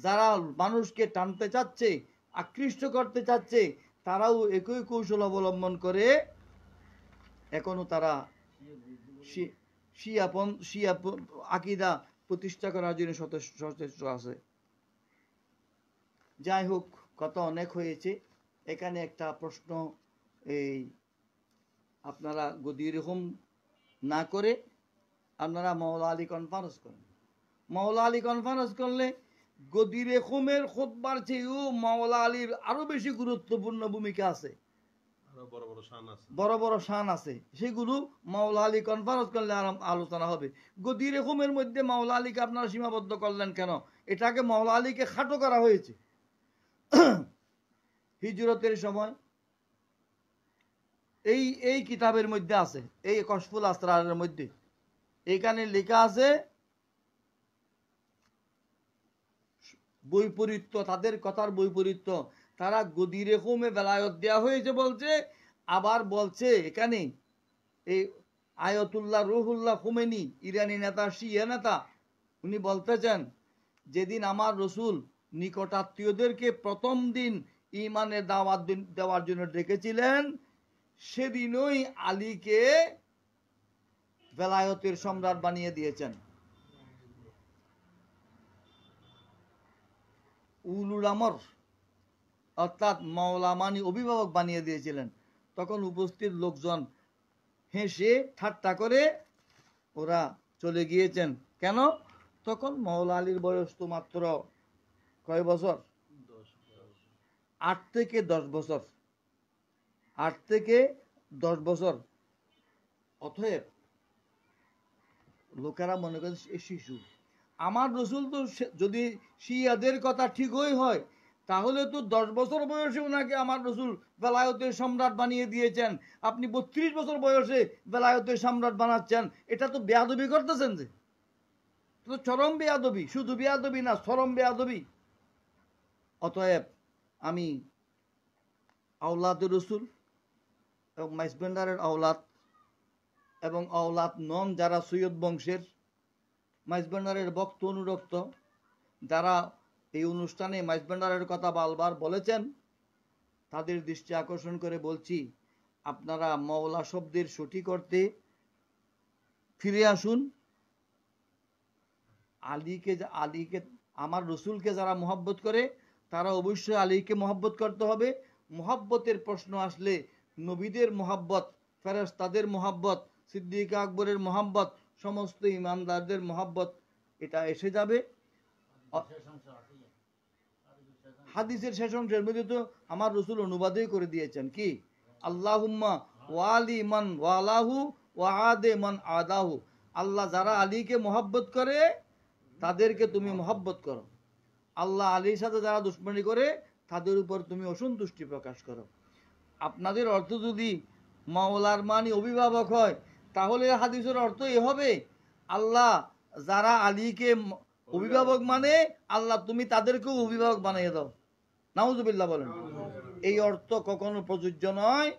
যারা মানুষকে টানতে চাচ্ছে, আকৃষ্ট করতে চাচ্ছে, তারাও একই কৌশল অবলম্বন করে এখনো তারা শিয়া আকিদা প্রতিষ্ঠা করার জন্য সচেষ্ট আছে। যাই হোক, কথা অনেক হয়েছে। এখানে একটা প্রশ্ন, এই আপনারা গদি এরকম না করে আপনারা মাওলা আলী কনফারেন্স করেন। মাওলা আলী কনফারেন্স করলে গদি রেখমের খুতবার চেয়েও মাওলা আলীর আরো বেশি গুরুত্বপূর্ণ ভূমিকা আছে, বড় বড় শান আছে। সেগুলো মাওলা আলী কনফারেন্স করলে আলোচনা হবে। গদি রেখমের মধ্যে মাওলা আলীকে আপনারা সীমাবদ্ধ করলেন কেন? এটাকে মাওলা আলীকে খাটো করা হয়েছে। হিজরতের সময় এই কিতাবের মধ্যে আছে, এই কশফুল আসরারের মধ্যে এখানে লেখা আছে বৈপরীত্য, তাদের কথার বৈপরীত্য। তারা গদি রেখমে বেলায়ত দেওয়া হয়েছে বলছে, আবার বলছে এখানে এই আয়াতুল্লাহ রুহুল্লাহ খুমেনি, ইরানি নেতা, শিয়া নেতা, উনি বলতেছেন যেদিন আমার রসুল নিকটাত্মীয়দেরকে প্রথম দিন ইমানের দাওয়াত দেওয়ার জন্য ডেকেছিলেন, সেদিনই আলীকে বেলায়তের সম্রাট বানিয়ে দিয়েছেন। উলুল আমর অর্থাৎ মাওলা মানি অভিভাবক বানিয়ে দিয়েছিলেন। তখন উপস্থিত লোকজন হেসে ঠাট্টা করে ওরা চলে গিয়েছেন। কেন? তখন মাওলা আলীর বয়স তো মাত্র কয় বছর? 8 থেকে 10 বছর। 8 থেকে 10 বছর। অতএব লোকেরা মনে করে শিশু। আমার রসুল তো যদি শিয়াদের কথা ঠিকই হয়, তাহলে তো 10 বছর বয়সে ওনাকে আমার রসুল বেলায়তের সম্রাট বানিয়ে দিয়েছেন। আপনি 32 বছর বয়সে বেলায়তের সম্রাট বানাচ্ছেন, এটা তো বেয়াদবি করতেছেন। যে তো চরম বেয়াদবি, শুধু বেয়াদবি না, চরম বেয়াদবি। অতএব আমি আওলাদের রসুল এবং মাইজবেন্ডারের আওলাদ এবং আওলাদ নন যারা সৈয়দ বংশের, মাইজবেন্ডারের ভক্ত অনুরক্ত, যারা এই অনুষ্ঠানে মাইজবেন্ডারের কথা বারবার বলেছেন, তাদের দৃষ্টি আকর্ষণ করে বলছি, আপনারা মাওলা শব্দের সঠিক অর্থে ফিরে আসুন। আলীকে আমার রসুলকে যারা মহব্বত করে তারা অবশ্যই আলীকে মহব্বত করতে হবে। মহব্বতের প্রশ্ন আসলে নবীদের মহব্বত, ফেরেশতাদের মহব্বত, সিদ্দিক আকবরের মহব্বত, সমস্ত ইমানদারদের মহব্বত, এটা এসে যাবে। হাদিসের শেষ অংশের মধ্যে তো আমার রসুল অনুবাদই করে দিয়েছেন কি, আল্লাহুম্মা ওয়ালি মান ওয়ালাহু ওয়া আদে মান আদাহু। আল্লাহ যারা আলীকে মহব্বত করে তাদেরকে তুমি মহব্বত করো, আল্লাহ আলীর সাথে যারা দুশ্মনী করে তাদের উপর তুমি অসন্তুষ্টি প্রকাশ করো। আপনাদের অর্থ যদি মাওলার মানি অভিভাবক হয়, তাহলে হাদিসের অর্থ এ হবে, আল্লাহ যারা আলীকে অভিভাবক মানে আল্লাহ তুমি তাদেরকেও অভিভাবক বানিয়ে দাও। নাউজুবিল্লাহ বলেন। এই অর্থ কখনো প্রযোজ্য নয়।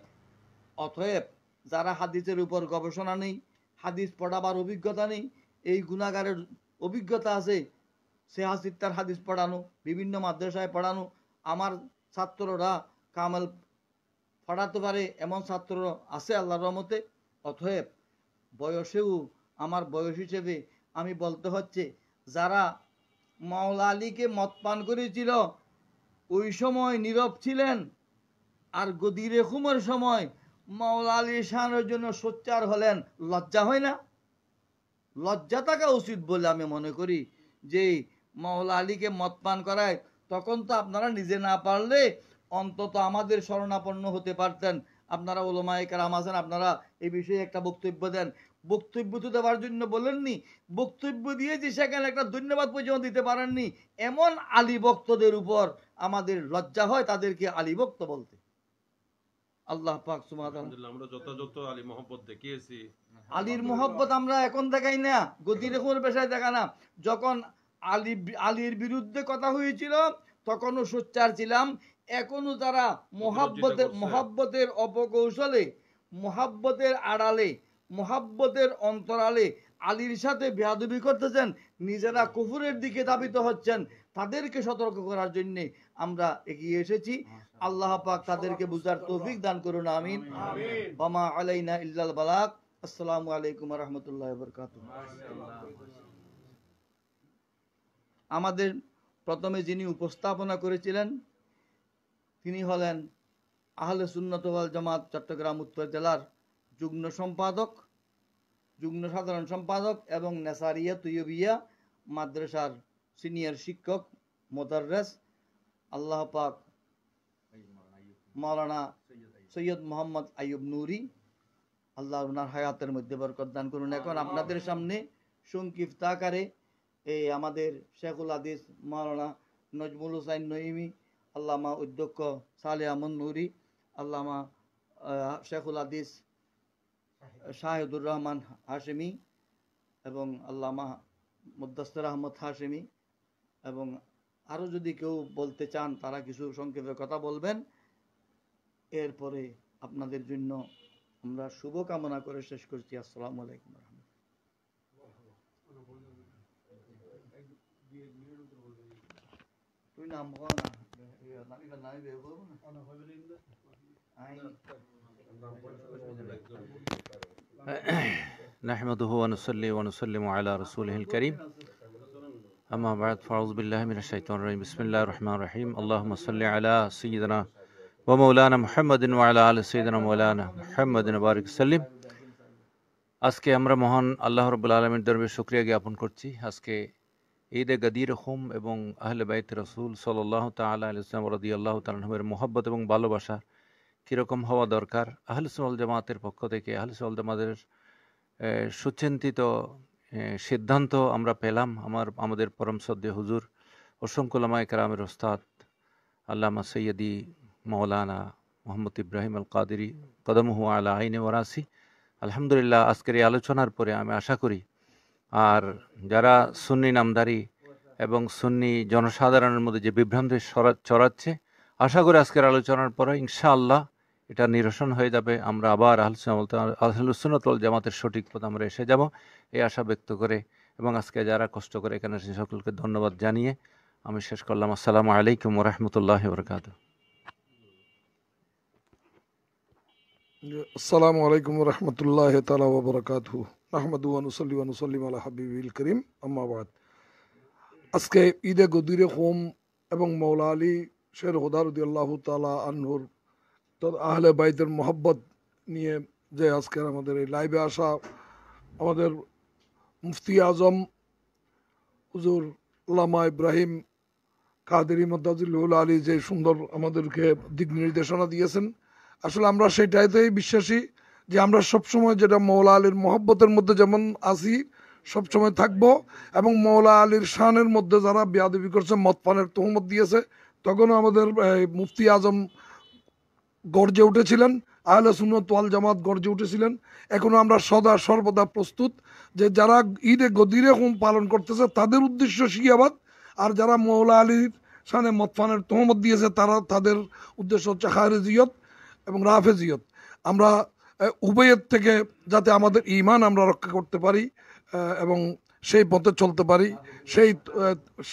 অতএব যারা হাদিসের উপর গবেষণা নেই, হাদিস পড়াবার অভিজ্ঞতা নেই, এই গুনাহগারের অভিজ্ঞতা আছে, সেহাসিত্তার হাদিস পড়ানো, বিভিন্ন মাদ্রাসায় পড়ানো, আমার ছাত্ররা কামাল পড়াতে পারে এমন ছাত্র আছে আল্লাহর রহমতে। অতএব বয়সেও আমার বয়স হিসেবে আমি বলতে হচ্ছে, যারা মাওলা আলীকে মদ পান করেছিল ওই সময় নীরব ছিলেন, আর গদিরে খুমের সময় মাওলা আলীর শানের জন্য সোচ্চার হলেন, লজ্জা হয় না? লজ্জা থাকা উচিত বলে আমি মনে করি। যে মাওলা আলীকে মদ পান করায়, তখন তো আপনারা নিজে না পারলে অন্তত আমাদের শরণাপন্ন হতে পারতেন। আপনারা ওলামায়ে কেরাম আছেন, আপনারা এই বিষয়ে একটা বক্তব্য দেন। বক্তব্য তো দেওয়ার জন্য বলেননি, বক্তব্য দিয়ে যে সেখানে একটা ধন্যবাদ পর্যন্ত দিতে পারেননি। এমন আলী ভক্তদের উপর আমাদের লজ্জা হয় তাদেরকে আলী ভক্ত বলতে। আল্লাহ পাক সুবহানাহু, আমরা যথাযথ আলী মহব্বত দেখিয়েছি। আলীর মোহব্বত আমরা এখন দেখাই না, গদির খুনের পেশায় দেখা না। যখন আলীর বিরুদ্ধে কথা হয়েছিল তখনও সোচ্চার ছিলাম। এখনো তারা মহাব্বতের অপকৌশলে, মহাব্বতের আড়ালে, মহাব্বতের অন্তরালে আলীর সাথে বেয়াদবি করতেছেন, নিজেরা কুফুরের দিকে ধাবিত হচ্ছেন। তাদেরকে সতর্ক করার জন্য আমরা এগিয়ে এসেছি। আল্লাহ পাক তাদেরকে বুঝার তৌফিক দান করুন, আমিন। ওয়া মা আলাইনা ইল্লাল বালাগ। আসসালামু আলাইকুম ওয়া রাহমাতুল্লাহি ওয়া বারাকাতুহু। আমাদের প্রথমে যিনি উপস্থাপনা করেছিলেন তিনি হলেন আহলে সুন্নাত ওয়াল জামাত চট্টগ্রাম উত্তর জেলার যুগ্ম সম্পাদক, যুগ্ম সাধারণ সম্পাদক এবং নেসারিয়া তুইয়বিয়া মাদ্রাসার সিনিয়র শিক্ষক মোদাররেস। আল্লাহ পাক মাওলানা সৈয়দ মোহাম্মদ আইয়ুব নুরি, আল্লাহ ওনার হায়াতের মধ্যে বরকত দান করুন। এখন আপনাদের সামনে সংক্ষিপ্ত আকারে এই আমাদের শেখুল হাদিস মাওলানা নজমুল হুসাইন নঈমি, আল্লামা অধ্যক্ষ সালেহ আহমদ নুরি, আল্লামা শেখুল হাদিস শাহিদুর রহমান হাশেমি এবং আল্লামা মুদ্দাসির আহমদ হাশেমি, এবং আরও যদি কেউ বলতে চান তারা কিছু সংক্ষেপে কথা বলবেন। এরপরে আপনাদের জন্য আমরা শুভ কামনা করে শেষ করছি। আসসালামু আলাইকুম। তুই নাম বল না, نحمده ونصلي ونسلم على رسوله الكريم أما بعد فأعوذ بالله من الشيطان الرجيم بسم الله الرحمن الرحيم اللهم صل على سيدنا ومولانا محمد وعلى آل سيدنا مولانا محمد وبارك وسلم। আজকে আমরা মহান আল্লাহ রাব্বুল আলামিনের দরবারে শুকরিয়া জ্ঞাপন করছি। আজকে ঈদে গাদির খুম এবং আহলে বাইত রাসূল সাল্লাল্লাহু তাআলা আলাইহি ওয়াসাল্লাম রাদিয়াল্লাহু তাআলা আনহুর মহব্বত এবং ভালোবাসা কীরকম হওয়া দরকার, আহলে সুন্নাত ওয়াল জামাতের পক্ষ থেকে আহলে সুন্নাত ওয়াল জামাতের সুচিন্তিত সিদ্ধান্ত আমরা পেলাম। আমাদের পরম শ্রদ্ধেয় হুজুর অসংখ্য উলামায়ে কেরামের ওস্তাদ আল্লামা সৈয়দি মাওলানা মোহাম্মদ ইব্রাহিম আল কাদেরী কদমহু আলা আইনে ওয়ারাসি। আলহামদুলিল্লাহ, আজকের এই আলোচনার পরে আমি আশা করি আর যারা সুন্নি নামধারী এবং সুন্নি জনসাধারণের মধ্যে যে বিভ্রান্তি ছড়াচ্ছে, আশা করি আজকের আলোচনার পরে ইনশাআল্লাহ এটা নিরসন হয়ে যাবে। আমরা আবার আহলুস সুন্নাত ওয়াল জামাতের সঠিক পথে আমরা এসে যাব, এই আশা ব্যক্ত করে এবং আজকে যারা কষ্ট করে এখানে এসে সকলকে ধন্যবাদ জানিয়ে আমি শেষ করলাম। আসসালামু আলাইকুম ওয়া রাহমাতুল্লাহি ওয়া বারাকাতুহু। আসসালামু আলাইকুম ওয়া রাহমাতুল্লাহি তাআলা ওয়া বারাকাতুহু। নাহমাদুহু ওয়া নুসাল্লি ওয়া নুসাল্লিমু আলা হাবিবিল কারীম, আম্মা বাদ। আজকে ঈদে গদিরে খুম এবং মাওলা আলী শের হুদা রাদিয়াল্লাহু তাআলা আনহুর আহলে বাইতের মোহাব্বত নিয়ে যে আজকের আমাদের এই লাইভে আসা, আমাদের মুফতি আজম হুজুর আল্লামা ইব্রাহিম কাদেরী মদ্দাজিল্লুল আলী যে সুন্দর আমাদেরকে দিক নির্দেশনা দিয়েছেন, আসলে আমরা সেটাইতেই বিশ্বাসী যে আমরা সবসময় যেটা মৌলা আলীর মহব্বতের মধ্যে যেমন আছি সবসময় থাকব, এবং মৌলা আলীর শানের মধ্যে যারা বেয়াদবি করছে, মদপানের তহমত দিয়েছে, তখনও আমাদের মুফতি আজম গর্জে উঠেছিলেন, আহলে সুন্নাত ওয়াল জামাত গর্জে উঠেছিলেন। এখনো আমরা সদা সর্বদা প্রস্তুত যে যারা ঈদে গদিরে হুম পালন করতেছে তাদের উদ্দেশ্য শিয়াবাদ, আর যারা মৌলা আলীর শানে মদফানের তহমত দিয়েছে তারা তাদের উদ্দেশ্য হচ্ছে খারেজিয়ত এবং রাফেজিয়ত। আমরা উভয়ের থেকে যাতে আমাদের ঈমান আমরা রক্ষা করতে পারি এবং সেই পথে চলতে পারি,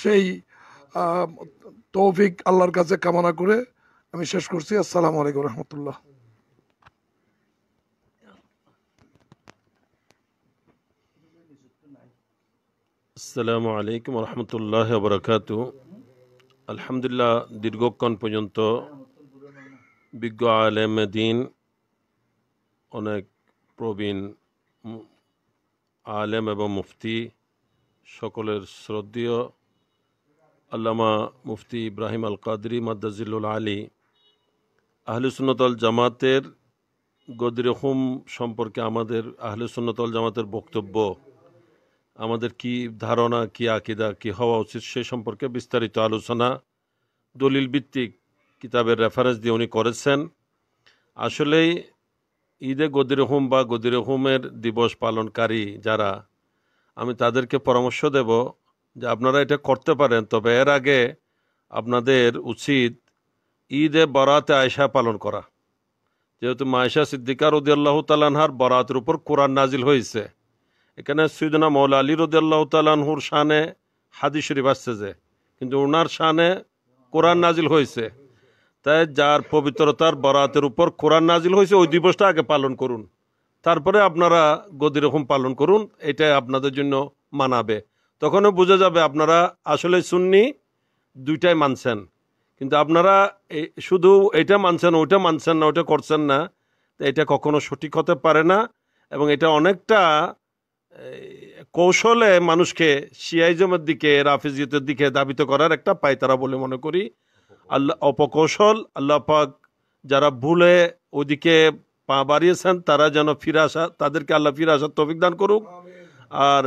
সেই তৌফিক আল্লাহর কাছে কামনা করে আমি শেষ করছি। আসসালামু আলাইকুম রহমতুল্লাহ। আসসালামু আলাইকুম রহমতুল্লাহ বরকাত। আলহামদুলিল্লাহ, দীর্ঘক্ষণ পর্যন্ত বিজ্ঞ আলেম দিন, অনেক প্রবীণ আলেম এবং মুফতি, সকলের শ্রদ্ধেয় আল্লামা মুফতি ইব্রাহিম আল কাদরি মাদ্দাজিল্লুল আলী আহলে সুন্নাত ওয়াল জামাতের গদিরে হুম সম্পর্কে আমাদের আহলে সুন্নাত ওয়াল জামাতের বক্তব্য, আমাদের কি ধারণা, কি আকীদা, কি হওয়া উচিত সে সম্পর্কে বিস্তারিত আলোচনা দলিল ভিত্তিক কিতাবের রেফারেন্স দিয়ে উনি করেছেন। আসলেই ঈদে গদিরে হুম বা গদিরে হুমের দিবস পালনকারী যারা, আমি তাদেরকে পরামর্শ দেব যে আপনারা এটা করতে পারেন, তবে এর আগে আপনাদের উচিত ঈদে বরাতে আয়েশা পালন করা। যেহেতু মায়েশা সিদ্দিকা রাদিয়াল্লাহু তাআলা আনহার বরাতের উপর কোরআন নাজিল হয়েছে, এখানে সৈয়দনা মৌলা আলী রাদিয়াল্লাহু তাআলা আনহুর শানে হাদিস শরীফ আসছে যে, কিন্তু ওনার শানে কোরআন নাজিল হয়েছে। তাই যার পবিত্রতার বরাতের উপর কোরআন নাজিল হয়েছে ওই দিবসটা আগে পালন করুন, তারপরে আপনারা গদিরকম পালন করুন, এটাই আপনাদের জন্য মানাবে। তখনও বোঝা যাবে আপনারা আসলে সুন্নি দুইটাই মানছেন, কিন্তু আপনারা শুধু এটা মানছেন ওইটা মানছেন না, ওইটা করছেন না, এটা কখনো সঠিক হতে পারে না। এবং এটা অনেকটা কৌশলে মানুষকে শিয়াইজমের দিকে, রাফিজিয়তের দিকে ধাবিত করার একটা পায়তারা বলে মনে করি। আল্লাহ অপকৌশল, আল্লাহ পাক যারা ভুলে ওদিকে পা বাড়িয়েছেন তারা যেন ফিরে আসা, তাদেরকে আল্লাহ ফিরে আসার তৌফিক দান করুক। আর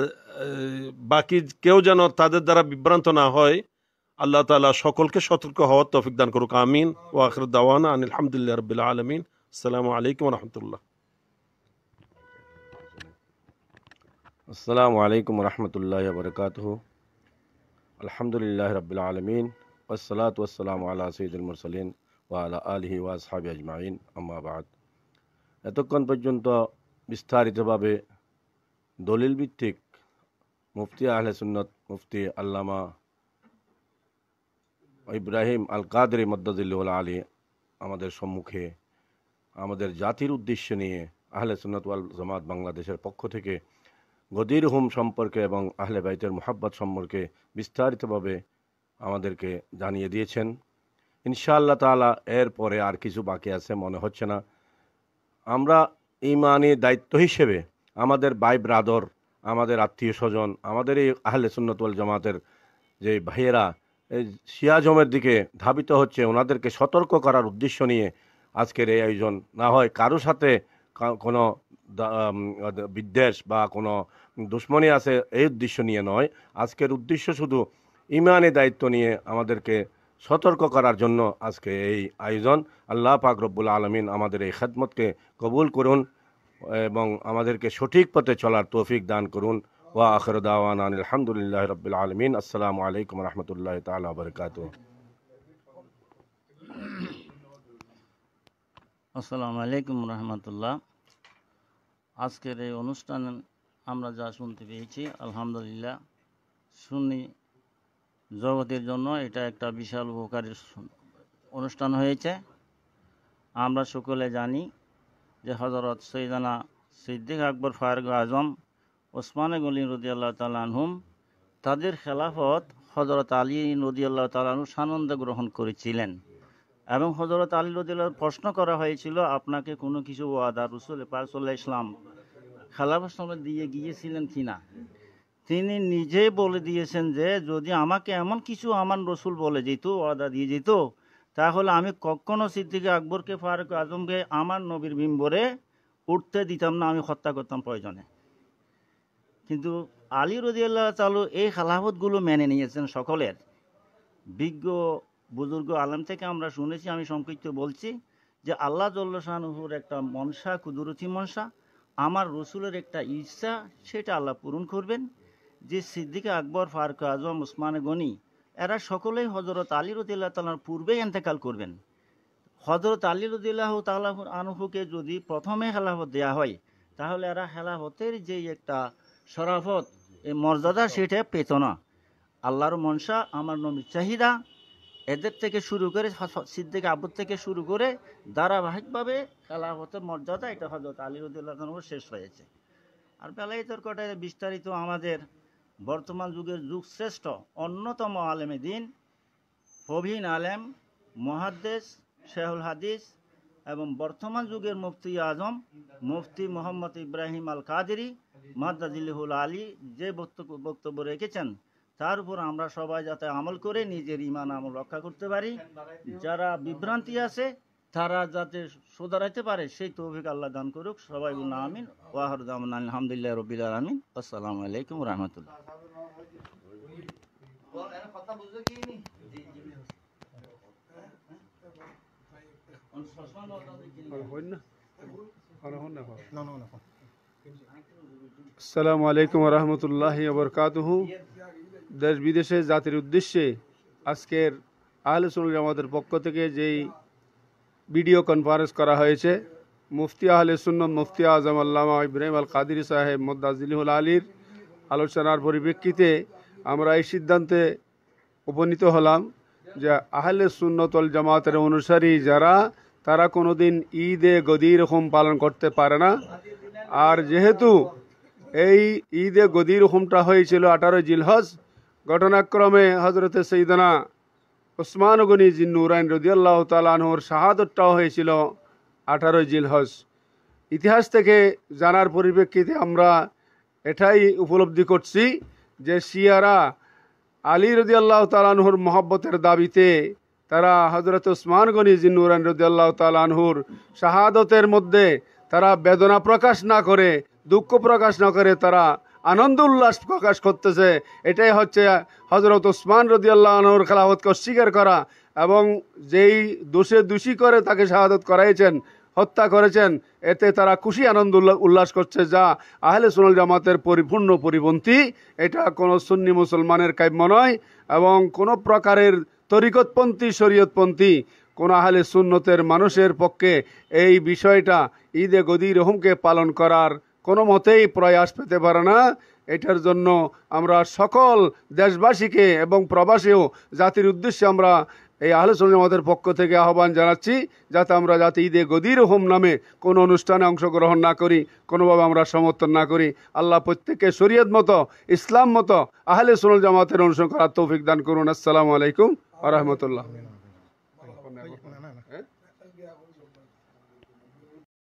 বাকি কেউ যেন তাদের দ্বারা বিভ্রান্ত না হয়, আল্লাহ তাআলা সকলকে সতর্ক হওয়ার তৌফিক দান করুক। আমিন। ওয়া আখিরু দাওয়ানা আনিল হামদুলিল্লাহি রাব্বিল আলামিন। আসসালামু আলাইকুম ওয়া রাহমাতুল্লাহ। আসসালামু আলাইকুম রহমতুল্লাহ বরকাতহ। আলহামদুলিল্লাহ রাব্বিল আলামিন ওয়াসসালাতু ওয়াসসালামু আলা সাইয়্যিদিল মুরসালিন ওয়া আলা আলিহি ওয়া আসহাবিহি আজমাইন, আম্মা বাদ। এতক্ষণ পর্যন্ত বিস্তারিতভাবে দলিল ভিত্তিক মুফতি আহলে সুন্নাত মুফতি আল্লামা ইব্রাহিম আল কাদরি মাদ্দাজিল্লুল আলী আমাদের সম্মুখে আমাদের জাতির উদ্দেশ্য নিয়ে আহলে সুন্নাত ওয়াল জামাত বাংলাদেশের পক্ষ থেকে গদির হুম সম্পর্কে এবং আহলে বাইতের মুহাব্বত সম্পর্কে বিস্তারিতভাবে আমাদেরকে জানিয়ে দিয়েছেন। ইনশাআল্লাহ তাআলা এরপরে আর কিছু বাকি আছে মনে হচ্ছে না। আমরা ঈমানি দায়িত্ব হিসেবে আমাদের ভাই ব্রাদর, আমাদের আত্মীয় স্বজন, আমাদের এই আহলে সুন্নাত ওয়াল জামাতের যে ভাইয়েরা এই শিয়াজমের দিকে ধাবিত হচ্ছে, ওনাদেরকে সতর্ক করার উদ্দেশ্য নিয়ে আজকের এই আয়োজন। না হয় কারো সাথে কোনো বিদ্বেষ বা কোনো দুশ্মনী আছে এই উদ্দেশ্য নিয়ে নয়। আজকের উদ্দেশ্য শুধু ঈমানি দায়িত্ব নিয়ে আমাদেরকে সতর্ক করার জন্য আজকে এই আয়োজন। আল্লাহ পাক রব্বুল আলামিন আমাদের এই খেদমতকে কবুল করুন এবং আমাদেরকে সঠিক পথে চলার তৌফিক দান করুন। ওয়া আখিরু দাওয়ানা আনিল হামদুলিল্লাহি রাব্বিল আলামিন। আসসালামু আলাইকুম ওয়া রাহমাতুল্লাহি তাআলা ওয়া বারাকাতুহু। আসসালামু আলাইকুম রহমতুল্লাহ। আজকের এই অনুষ্ঠান আমরা যা শুনতে পেয়েছি, আলহামদুলিল্লাহ, সুন্নি জগতের জন্য এটা একটা বিশাল উপকারী অনুষ্ঠান হয়েছে। আমরা সকলে জানি যে হযরত সৈয়দনা সিদ্দিক আকবর ফারুক আজম ওসমান গনি রাদিয়াল্লাহু তাআলা আনহুম তাদের খেলাফত হযরত আলী রাদিয়াল্লাহু তাআলা আনহু সানন্দে গ্রহণ করেছিলেন এবং হযরত আলী রাদিয়াল্লাহু প্রশ্ন করা হয়েছিল, আপনাকে কোনো কিছু ওয়াদা রাসূল পাক সাল্লাল্লাহু আলাইহি ওয়াসাল্লাম খেলাফত সময় দিয়ে গিয়েছিলেন কিনা? তিনি নিজেই বলে দিয়েছেন যে যদি আমাকে এমন কিছু আমার রসুল বলে যেত, ওয়াদা দিয়ে যেত, তাহলে আমি কখনো সিদ্দিক আকবরকে, ফারুক আজমকে আমার নবীর মিম্বরে উঠতে দিতাম না, আমি হত্যা করতাম প্রয়োজনে। কিন্তু আলী রাদিয়াল্লাহু তাআলা এই খেলাফতগুলো মেনে নিয়েছেন সকলের। বিজ্ঞ বুজুর্গ আলেম থেকে আমরা শুনেছি, আমি সংক্ষিপ্ত বলছি, যে আল্লাহ জাল্লা শানুহুর একটা মনসা, কুদরতি মনসা, আমার রসুলের একটা ইচ্ছা, সেটা আল্লাহ পূরণ করবেন। যে সিদ্দিক আকবর, ফারুক আজম, উসমান গনি, এরা সকলেই হযরত আলী রাদিয়াল্লাহু তাআলার পূর্বেই ইন্তেকাল করবেন। হযরত আলী রাদিয়াল্লাহু তাআলা আনহুকে যদি প্রথমে খেলাফত দেয়া হয়, তাহলে এরা খেলাফতের যে একটা শরাফত, এই মর্যাদা, সেটা পেত না। আল্লাহর মনসা, আমার নবীর চাহিদা, এদের থেকে শুরু করে সিদ্দিক আকবর থেকে শুরু করে ধারাবাহিকভাবে খেলাফতের মর্যাদা এটা হযরত আলী রাদিয়াল্লাহু তাআলা শেষ হয়েছে। আর বেলায়েতের কোটায় বিস্তারিত আমাদের বর্তমান যুগের যুগশ্রেষ্ঠ অন্যতম আলেমে দিন, প্রবীণ আলেম, মুহাদ্দিস, শেখুল হাদিস এবং বর্তমান যুগের মুফতি আজম মুফতি মোহাম্মদ ইব্রাহিম আল কাদেরী মাদ্দাজিল্লাহুল আলী যে বক্তব্য রেখেছেন, তার উপর আমরা সবাই যাতে আমল করে নিজের ঈমান আমল রক্ষা করতে পারি। যারা বিভ্রান্তি আছে তারা যাতে শুধরাইতে পারে, সেই তৌফিক আল্লাহ দান করুক। সবাই বলুন আমিন। ওয়া আখিরু দাওয়ানা আলহামদুলিল্লাহি রাব্বিল আলামিন। আসসালামু আলাইকুম ওয়া রাহমাতুল্লাহ। আসসালামু আলাইকুম ওয়া রাহমাতুল্লাহি ওয়া বারাকাতুহু। দেশ বিদেশে জাতির উদ্দেশ্যে আজকের আহলে সুন্নাত জামাতের পক্ষ থেকে যেই ভিডিও কনফারেন্স করা হয়েছে, মুফতি আহলে সুন্নাত মুফতি আজম আল্লামা ইব্রাহিম আল কাদেরী সাহেব মাদ্দাজিল্লাহুল আলীর আলোচনার পরিপ্রেক্ষিতে আমরা এই সিদ্ধান্তে উপনীত হলাম যে আহলে সুন্নাত ওয়াল জামাতের অনুসারী যারা, তারা কোনোদিন ঈদে গদির হুম পালন করতে পারে না। আর যেহেতু এই ঈদে গদির হুমটা হয়েছিল 18 জিলহজ, ঘটনাক্রমে হজরতে সৈয়দনা উসমান গনি জিন্নুরাইন রাদিয়াল্লাহু তাআলা আনহুর শাহাদতটাও হয়েছিল 18 জিলহজ। ইতিহাস থেকে জানার পরিপ্রেক্ষিতে আমরা এটাই উপলব্ধি করছি যে শিয়ারা আলী রাদিয়াল্লাহু তাআলা আনহুর মহব্বতের দাবিতে তারা হজরত উসমান গনি জিন্নুরাইন রাদিয়াল্লাহু তাআলা আনহুর শাহাদতের মধ্যে তারা বেদনা প্রকাশ না করে, দুঃখ প্রকাশ না করে, তারা আনন্দ উল্লাস প্রকাশ করতেছে। এটাই হচ্ছে হজরত উসমান রাদিয়াল্লাহু আনহুর খেলাফতকে অস্বীকার করা এবং যেই দোষে দোষী করে তাকে শাহাদত করাইছেন, হত্যা করেছেন, এতে তারা খুশি আনন্দ উল্লাস করছে, যা আহলে সুন্নাত জামাতের পরিপূর্ণ পরিপন্থী। এটা কোনো সুন্নি মুসলমানের কাম্য নয় এবং কোনো প্রকারের তরিকতপন্থী, শরীয়তপন্থী কোন আহলে সুন্নতের মানুষের পক্ষে এই বিষয়টা ঈদে গদির হুমকে পালন করার কোনো মতেই প্রয়াস পেতে পারে না। এটার জন্য আমরা সকল দেশবাসীকে এবং প্রবাসীও জাতির উদ্দেশ্যে আমরা এই আহলে সুন্নাত জামাতের পক্ষ থেকে আহ্বান জানাচ্ছি, যাতে আমরা যাতে ঈদে গদির হুম নামে কোনো অনুষ্ঠানে অংশগ্রহণ না করি, কোনোভাবে আমরা সমর্থন না করি। আল্লাহ প্রত্যেককে শরীয়ত মতো, ইসলাম মতো আহলে সুন্নাত জামাতের অনুসরণ করার তৌফিক দান করুন। আসসালামু আলাইকুম ওয়া রাহমাতুল্লাহ।